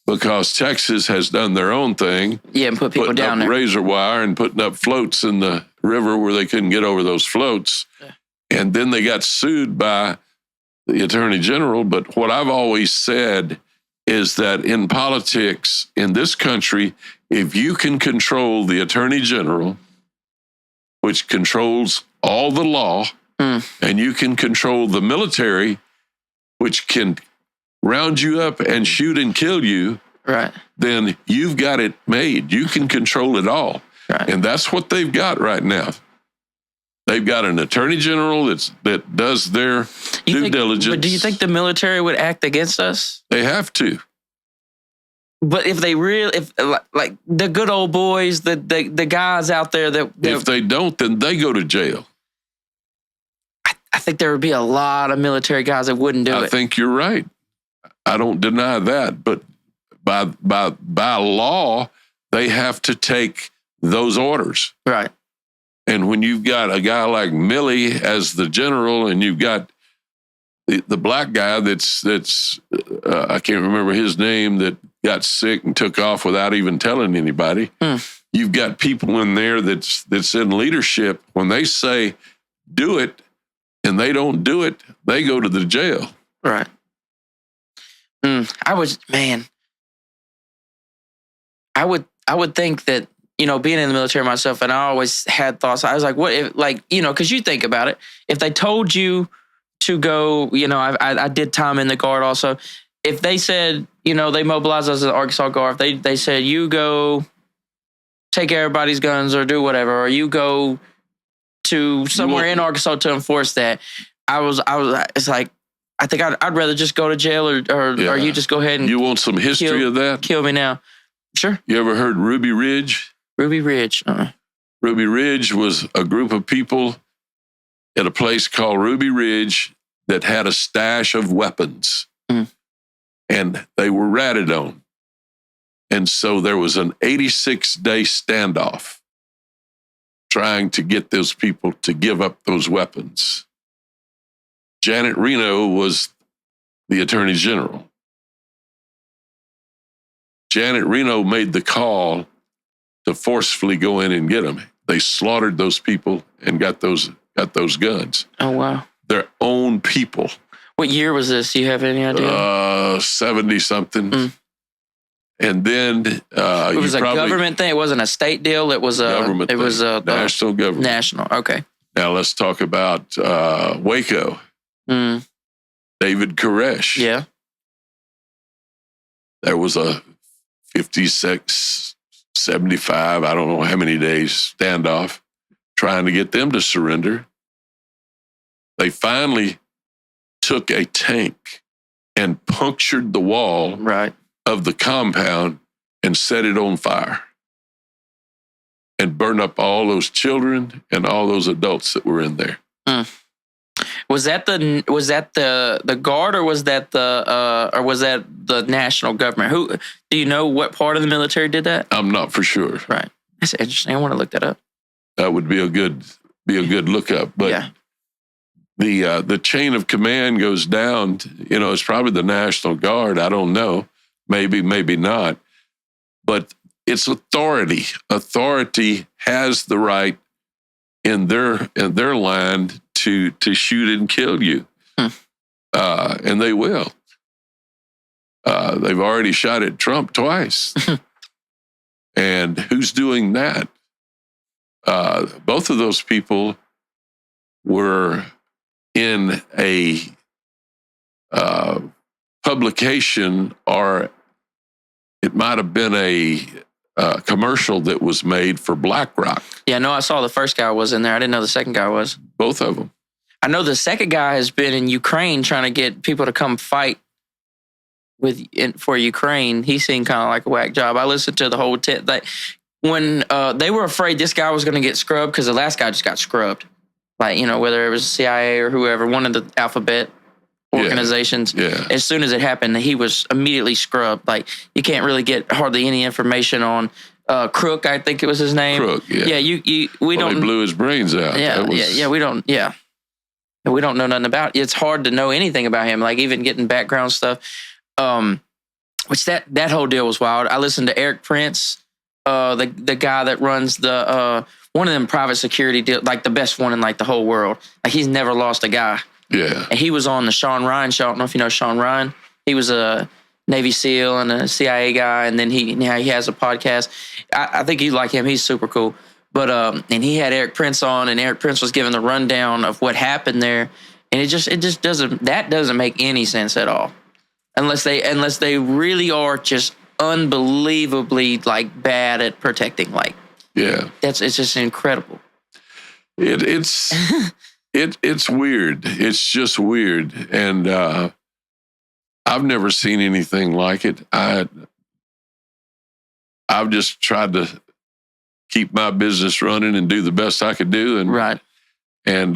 because Texas has done their own thing. Yeah, and put people down there. Razor wire and putting up floats in the river where they couldn't get over those floats. Yeah. And then they got sued by the Attorney General. But what I've always said is that in politics in this country, if you can control the Attorney General, which controls all the law, and you can control the military, which can round you up and shoot and kill you, right, then you've got it made. You can control it all. Right. And that's what they've got right now. They've got an attorney general that does their due diligence. But do you think the military would act against us? They have to. But if they like the good old boys, the guys out there that if they don't, then they go to jail. I think there would be a lot of military guys that wouldn't do it. I think you're right. I don't deny that, but by law, they have to take those orders. Right. And when you've got a guy like Milley as the general, and you've got the black guy that's I can't remember his name, that got sick and took off without even telling anybody. You've got people in there that's in leadership. When they say do it and they don't do it, they go to the jail. Right. I would think that, being in the military myself, and I always had thoughts. I was like, what if, because you think about it, if they told you to go, I did time in the Guard also. If they said, they mobilized us as the Arkansas Guard, if they said, you go take everybody's guns or do whatever, or you go to somewhere in Arkansas to enforce that, it's like, I think I'd rather just go to jail or you just go ahead and... You want some history of that? Kill me now. Sure. You ever heard Ruby Ridge? Ruby Ridge. Ruby Ridge was a group of people at a place called Ruby Ridge that had a stash of weapons. And they were ratted on. And so there was an 86-day standoff trying to get those people to give up those weapons. Janet Reno was the Attorney General. Janet Reno made the call to forcefully go in and get them. They slaughtered those people and got those guns. Oh, wow. Their own people. What year was this? Do you have any idea? 70-something. And then it was a government thing. It wasn't a state deal. It was a government. It was a national government. National. Okay. Now let's talk about Waco. David Koresh. Yeah. There was a 56, 75, I don't know how many days standoff trying to get them to surrender. They finally took a tank and punctured the wall of the compound and set it on fire and burned up all those children and all those adults that were in there. Was that the Guard, or was that the national government? Who do you know? What part of the military did that? I'm not for sure. Right, that's interesting. I want to look that up. That would be a good lookup. But the chain of command goes down. It's probably the National Guard. I don't know. Maybe not. But it's authority. Authority has the right in their land to shoot and kill you. And they will. They've already shot at Trump twice. And who's doing that? Both of those people were in a publication, or it might have been a commercial that was made for BlackRock. Yeah, no, I saw the first guy was in there. I didn't know the second guy was. Both of them. I know the second guy has been in Ukraine trying to get people to come fight for Ukraine. He seemed kind of like a whack job. I listened to the whole when they were afraid this guy was going to get scrubbed because the last guy just got scrubbed. Whether it was CIA or whoever, one of the alphabet organizations. Yeah. As soon as it happened, he was immediately scrubbed. Like, you can't really get hardly any information on Crook, I think it was his name. Crook, yeah. Yeah, we don't. They blew his brains out. Yeah, we don't. Yeah, we don't know nothing about it. It's hard to know anything about him. Like, even getting background stuff. Which that whole deal was wild. I listened to Eric Prince, the guy that runs the one of them private security deal, like the best one in like the whole world. Like, he's never lost a guy. Yeah. And he was on the Sean Ryan show. I don't know if you know Sean Ryan. He was a Navy SEAL and a CIA guy, and then he has a podcast. I think you like him. He's super cool. But and he had Eric Prince on, and Eric Prince was giving the rundown of what happened there, and it just doesn't make any sense at all, unless they really are just unbelievably like bad at protecting. Like, yeah, it's just incredible. It's weird. It's just weird, and I've never seen anything like it. I've just tried to keep my business running and do the best I could do, and right. And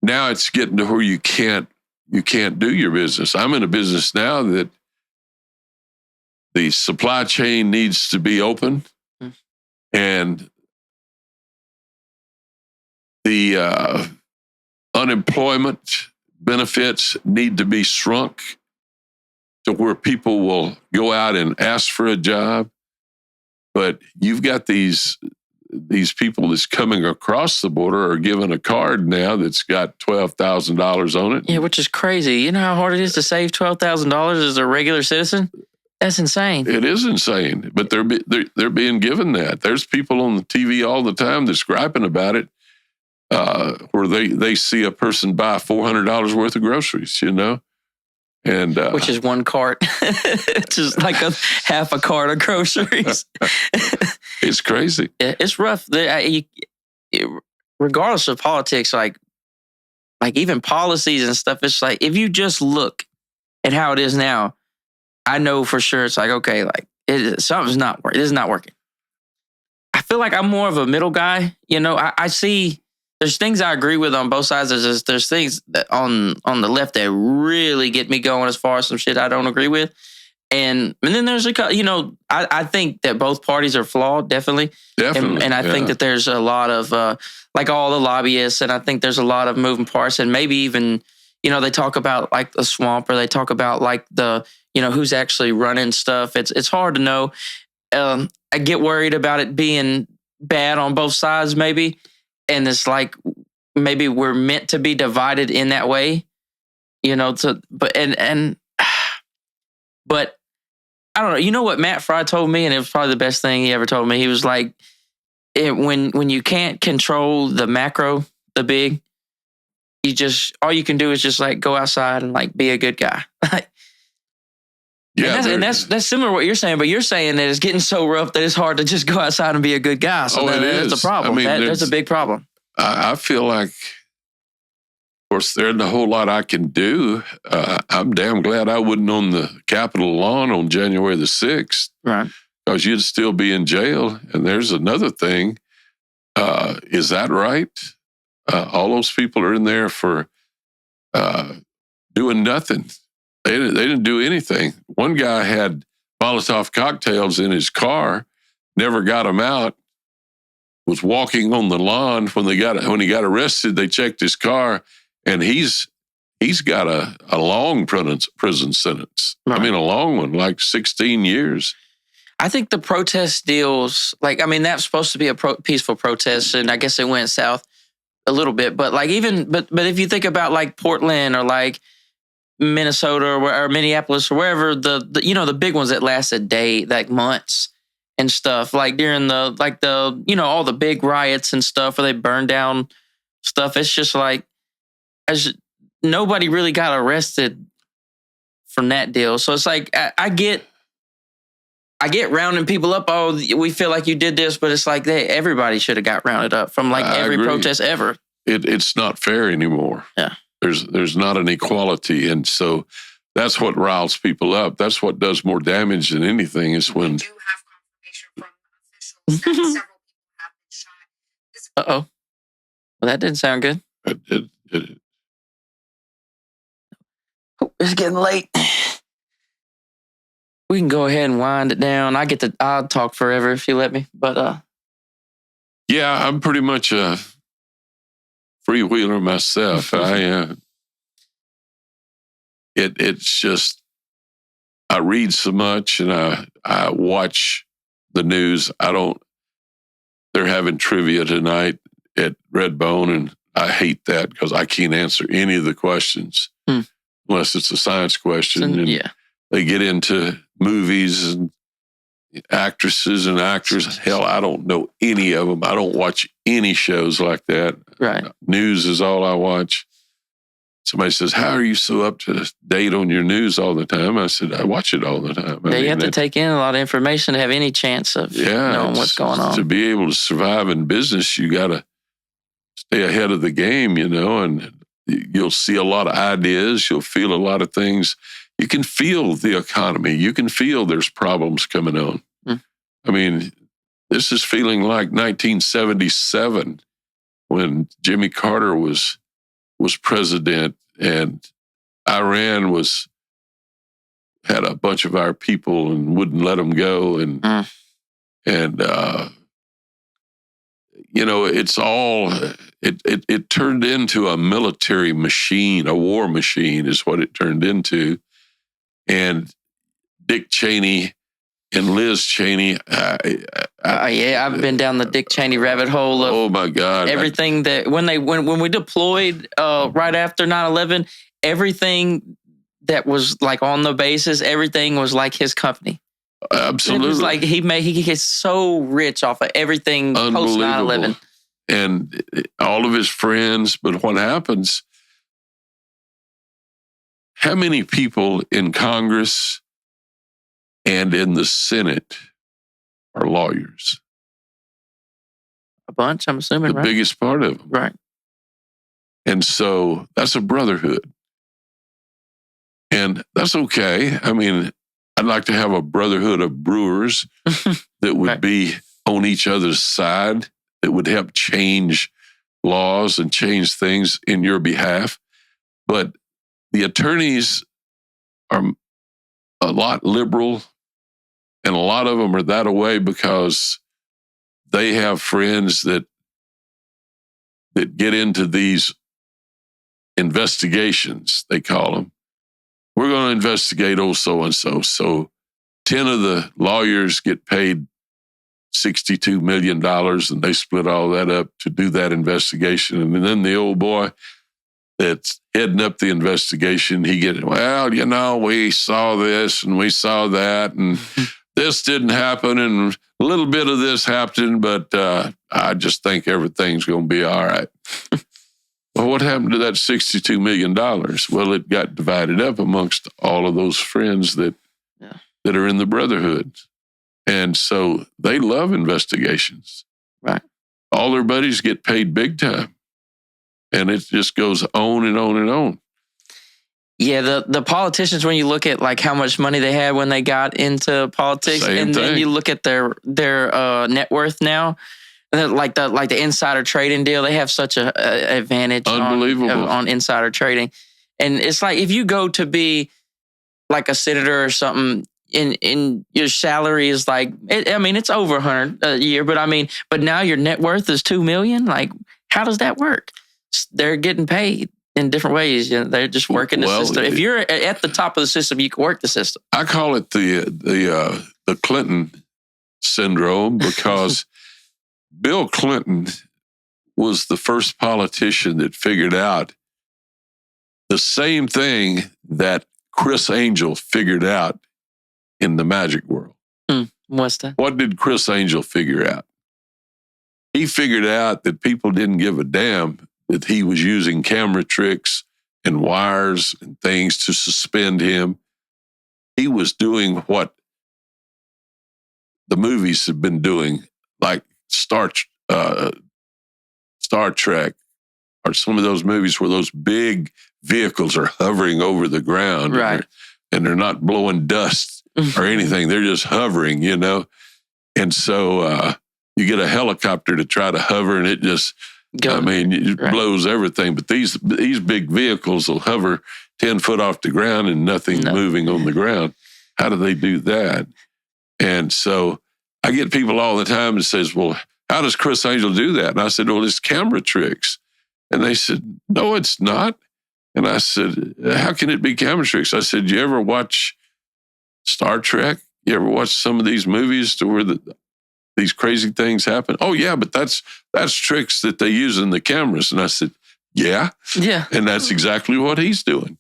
now it's getting to where you can't do your business. I'm in a business now that the supply chain needs to be open, and the unemployment benefits need to be shrunk to where people will go out and ask for a job. But you've got these people that's coming across the border are given a card now that's got $12,000 on it. Yeah, which is crazy. You know how hard it is to save $12,000 as a regular citizen? That's insane. It is insane, but they're being given that. There's people on the TV all the time that's griping about it, where they see a person buy $400 worth of groceries, and which is one cart. It's just like half a cart of groceries. It's crazy. Yeah, it's rough. Regardless of politics, like even policies and stuff, it's like if you just look at how it is now, I know for sure it's like, okay, like something's not working. It is not working. I feel like I'm more of a middle guy. I see there's things I agree with on both sides. There's things that on the left that really get me going as far as some shit I don't agree with. And then there's I think that both parties are flawed, definitely. And I think that there's a lot of like all the lobbyists, and I think there's a lot of moving parts, and maybe even they talk about like the swamp, or they talk about like the who's actually running stuff. It's hard to know. I get worried about it being bad on both sides, maybe, and it's like maybe we're meant to be divided in that way, but I don't know. You know what Matt Fry told me, and it was probably the best thing he ever told me. He was like, when you can't control the macro, the big, all you can do is just like go outside and like be a good guy. Yeah, and that's similar to what you're saying, but you're saying that it's getting so rough that it's hard to just go outside and be a good guy. So that's a problem. I mean, that's a big problem. I feel like, of course, there isn't a whole lot I can do. I'm damn glad I wasn't on the Capitol lawn on January the 6th. Right. Because you'd still be in jail. And there's another thing. Is that right? All those people are in there for doing nothing. They didn't do anything. One guy had Molotov cocktails in his car, never got them out, was walking on the lawn. When he got arrested, they checked his car, and he's got a long prison sentence. Right. I mean, a long one, like 16 years. I think the protest deals, that's supposed to be a peaceful protest, and I guess it went south a little bit. But like but if you think about like Portland or like Minnesota or Minneapolis or wherever, the big ones that last a day, like months and stuff, like during all the big riots and stuff where they burned down stuff. It's just like nobody really got arrested from that deal. So it's like I get rounding people up. Oh, we feel like you did this, but it's like everybody should have got rounded up from like every protest ever. It's not fair anymore. Yeah. There's not an equality, and so that's what riles people up. That's what does more damage than anything. Is when we do have confirmation from officials that several people have been shot. Uh-oh. Well, that didn't sound good. It It's getting late. We can go ahead and wind it down. I'll talk forever if you let me. But Yeah, I'm pretty much a freewheeler myself. It's just I read so much and I watch the news. They're having trivia tonight at Redbone, and I hate that because I can't answer any of the questions unless it's a science question. And they get into movies and actresses and actors. Hell, I don't know any of them. I don't watch any shows like that. Right. News is all I watch. Somebody says, how are you so up to date on your news all the time? I said, I watch it all the time. You have to take in a lot of information to have any chance of knowing what's going on. To be able to survive in business, you got to stay ahead of the game, and you'll see a lot of ideas. You'll feel a lot of things. You can feel the economy. You can feel there's problems coming on. I mean, this is feeling like 1977 when Jimmy Carter was president and Iran had a bunch of our people and wouldn't let them go. It's all, it turned into a military machine, a war machine is what it turned into. And Dick Cheney and Liz Cheney. I've been down the Dick Cheney rabbit hole of oh my God. Everything that when we deployed right after 9/11, everything that was like on the bases, everything was like his company. Absolutely. It was like he gets so rich off of everything post 9/11. And all of his friends, but what happens, how many people in Congress and in the Senate are lawyers? A bunch, I'm assuming, the biggest part of them. Right. And so that's a brotherhood. And that's okay. I mean, I'd like to have a brotherhood of brewers that would be on each other's side, that would help change laws and change things in your behalf. But the attorneys are a lot liberal, and a lot of them are that way because they have friends that get into these investigations, they call them. We're going to investigate old so-and-so. So 10 of the lawyers get paid $62 million, and they split all that up to do that investigation. And then the old boy that's heading up the investigation, he gets, we saw this and we saw that, and this didn't happen, and a little bit of this happened, but I just think everything's going to be all right. Well, what happened to that $62 million? Well, it got divided up amongst all of those friends that are in the brotherhood. And so they love investigations. Right. All their buddies get paid big time. And it just goes on and on and on. Yeah, the politicians, when you look at like how much money they had when they got into politics, then you look at their net worth now, like the insider trading deal, they have such a advantage on insider trading. And it's like if you go to be like a senator or something, in your salary is like, it's over 100 a year, but now your net worth is $2 million. Like, how does that work? They're getting paid in different ways. They're just working the system. If you're at the top of the system, you can work the system. I call it the Clinton syndrome because Bill Clinton was the first politician that figured out the same thing that Chris Angel figured out in the magic world. What's that? What did Chris Angel figure out? He figured out that people didn't give a damn that he was using camera tricks and wires and things to suspend him. He was doing what the movies have been doing, like Star Trek, or some of those movies where those big vehicles are hovering over the ground, right? And they're not blowing dust or anything. They're just hovering, And so you get a helicopter to try to hover, and it just, it blows everything. But these big vehicles will hover 10 foot off the ground and nothing moving on the ground. How do they do that? And so I get people all the time that says, well, how does Chris Angel do that? And I said, well, it's camera tricks. And they said, no, it's not. And I said, how can it be camera tricks? I said, you ever watch Star Trek? You ever watch some of these movies to where these crazy things happen? Oh, yeah, but that's tricks that they use in the cameras. And I said, yeah. And that's exactly what he's doing.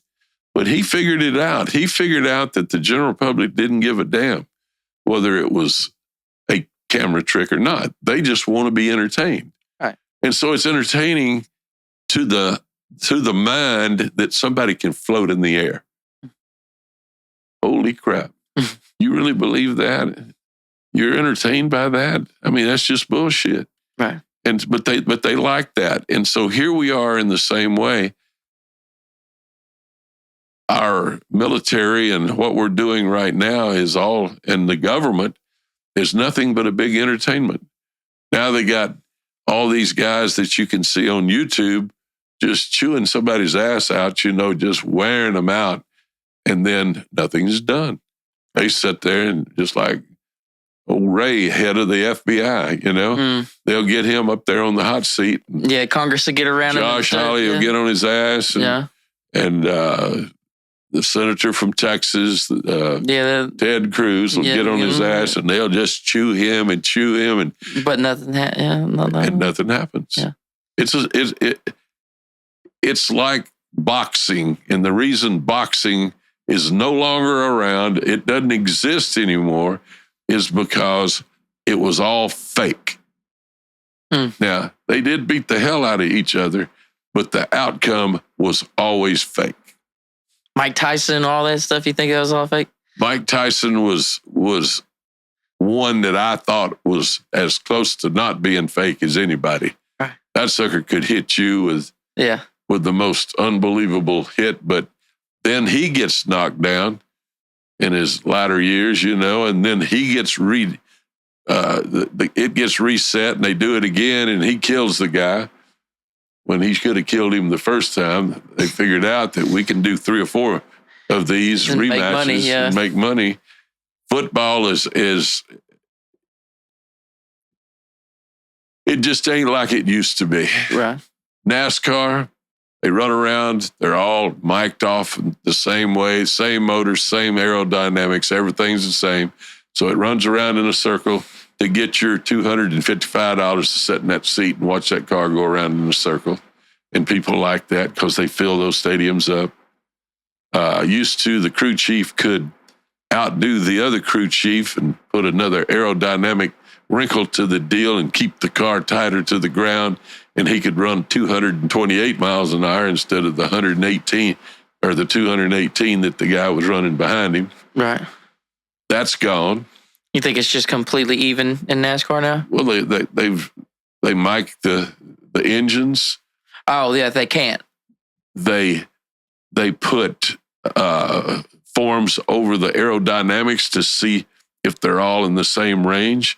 But he figured it out. He figured out that the general public didn't give a damn whether it was a camera trick or not. They just want to be entertained. Right. And so it's entertaining to the mind that somebody can float in the air. Holy crap. You really believe that? You're entertained by that? I mean, that's just bullshit. Right. But they like that. And so here we are in the same way. Our military and what we're doing right now is all, and the government is nothing but a big entertainment. Now they got all these guys that you can see on YouTube just chewing somebody's ass out, just wearing them out, and then nothing's done. They sit there and just like old Ray, head of the FBI, they'll get him up there on the hot seat. Yeah, Congress will get around him. Josh Hawley will get on his ass. And the senator from Texas, Ted Cruz, will get on his ass, and they'll just chew him, but nothing. And nothing happens. Yeah. It's like boxing, and the reason boxing is no longer around, it doesn't exist anymore, is because it was all fake. Now, they did beat the hell out of each other, but the outcome was always fake. Mike Tyson, all that stuff, you think that was all fake? Mike Tyson was one that I thought was as close to not being fake as anybody. Right. That sucker could hit you with the most unbelievable hit, but then he gets knocked down in his latter years, and then he gets it gets reset, and they do it again, and he kills the guy. When he could have killed him the first time, they figured out that we can do 3 or 4 of these and rematches and make money. Football is it just ain't like it used to be. Right. NASCAR, they run around, they're all mic'd off the same way, same motors, same aerodynamics, everything's the same. So it runs around in a circle to get your $255 to sit in that seat and watch that car go around in a circle. And people like that because they fill those stadiums up. Used to, the crew chief could outdo the other crew chief and put another aerodynamic wrinkle to the deal and keep the car tighter to the ground. And he could run 228 miles an hour instead of the 118 or the 218 that the guy was running behind him. Right. That's gone. You think it's just completely even in NASCAR now? Well, they mic the engines. Oh yeah, they can't. They put forms over the aerodynamics to see if they're all in the same range.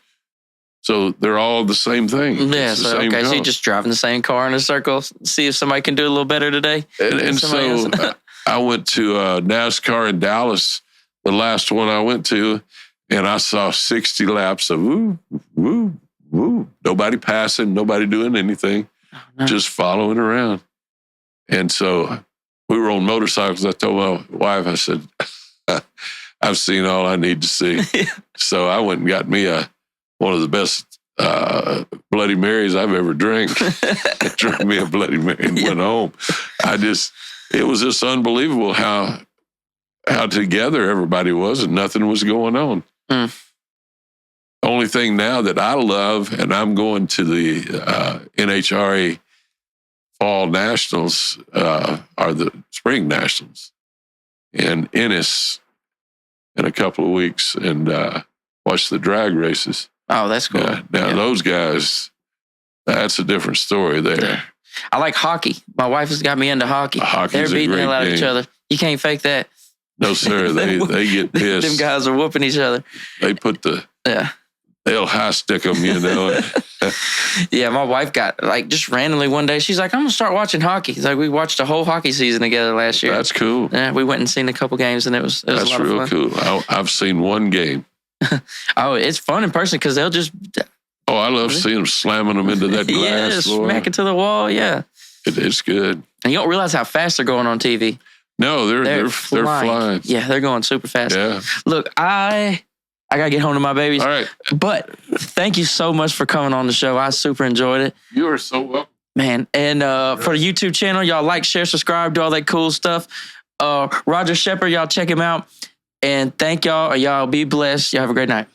So they're all the same thing. Yeah. So you're just driving the same car in a circle. See if somebody can do a little better today. And so I went to NASCAR in Dallas, the last one I went to. And I saw 60 laps of woo, woo, woo. Nobody passing, nobody doing anything, just following around. And so we were on motorcycles. I told my wife, I said, I've seen all I need to see. So I went and got me one of the best Bloody Marys I've ever drank. I drank me a Bloody Mary and went home. It was just unbelievable how together everybody was and nothing was going on. Only thing now that I love, and I'm going to the NHRA Fall Nationals, are the Spring Nationals in Ennis in a couple of weeks and watch the drag races. Oh, that's cool. Those guys, that's a different story there. Yeah. I like hockey. My wife has got me into hockey. They're beating the hell out of each other. You can't fake that. No, sir. They get pissed. Them guys are whooping each other. They put they'll they'll high stick them, you know. Yeah, my wife got like just randomly one day. She's like, "I'm gonna start watching hockey." It's like we watched a whole hockey season together last year. That's cool. Yeah, we went and seen a couple games, and it was That's a lot of real fun. cool. I've seen one game. Oh, it's fun in person because they'll just Oh, I love seeing them slamming them into that yeah, glass floor. smack it to the wall. Yeah, It's good. and you don't realize how fast they're going on TV. No, they're flying. Yeah, they're going super fast. Yeah. Look, I gotta get home to my babies. All right. But thank you so much for coming on the show. I super enjoyed it. You are so welcome. Man, and for the YouTube channel, y'all like, share, subscribe, do all that cool stuff. Roger Sheppard, y'all check him out. And thank y'all. Y'all be blessed. Y'all have a great night.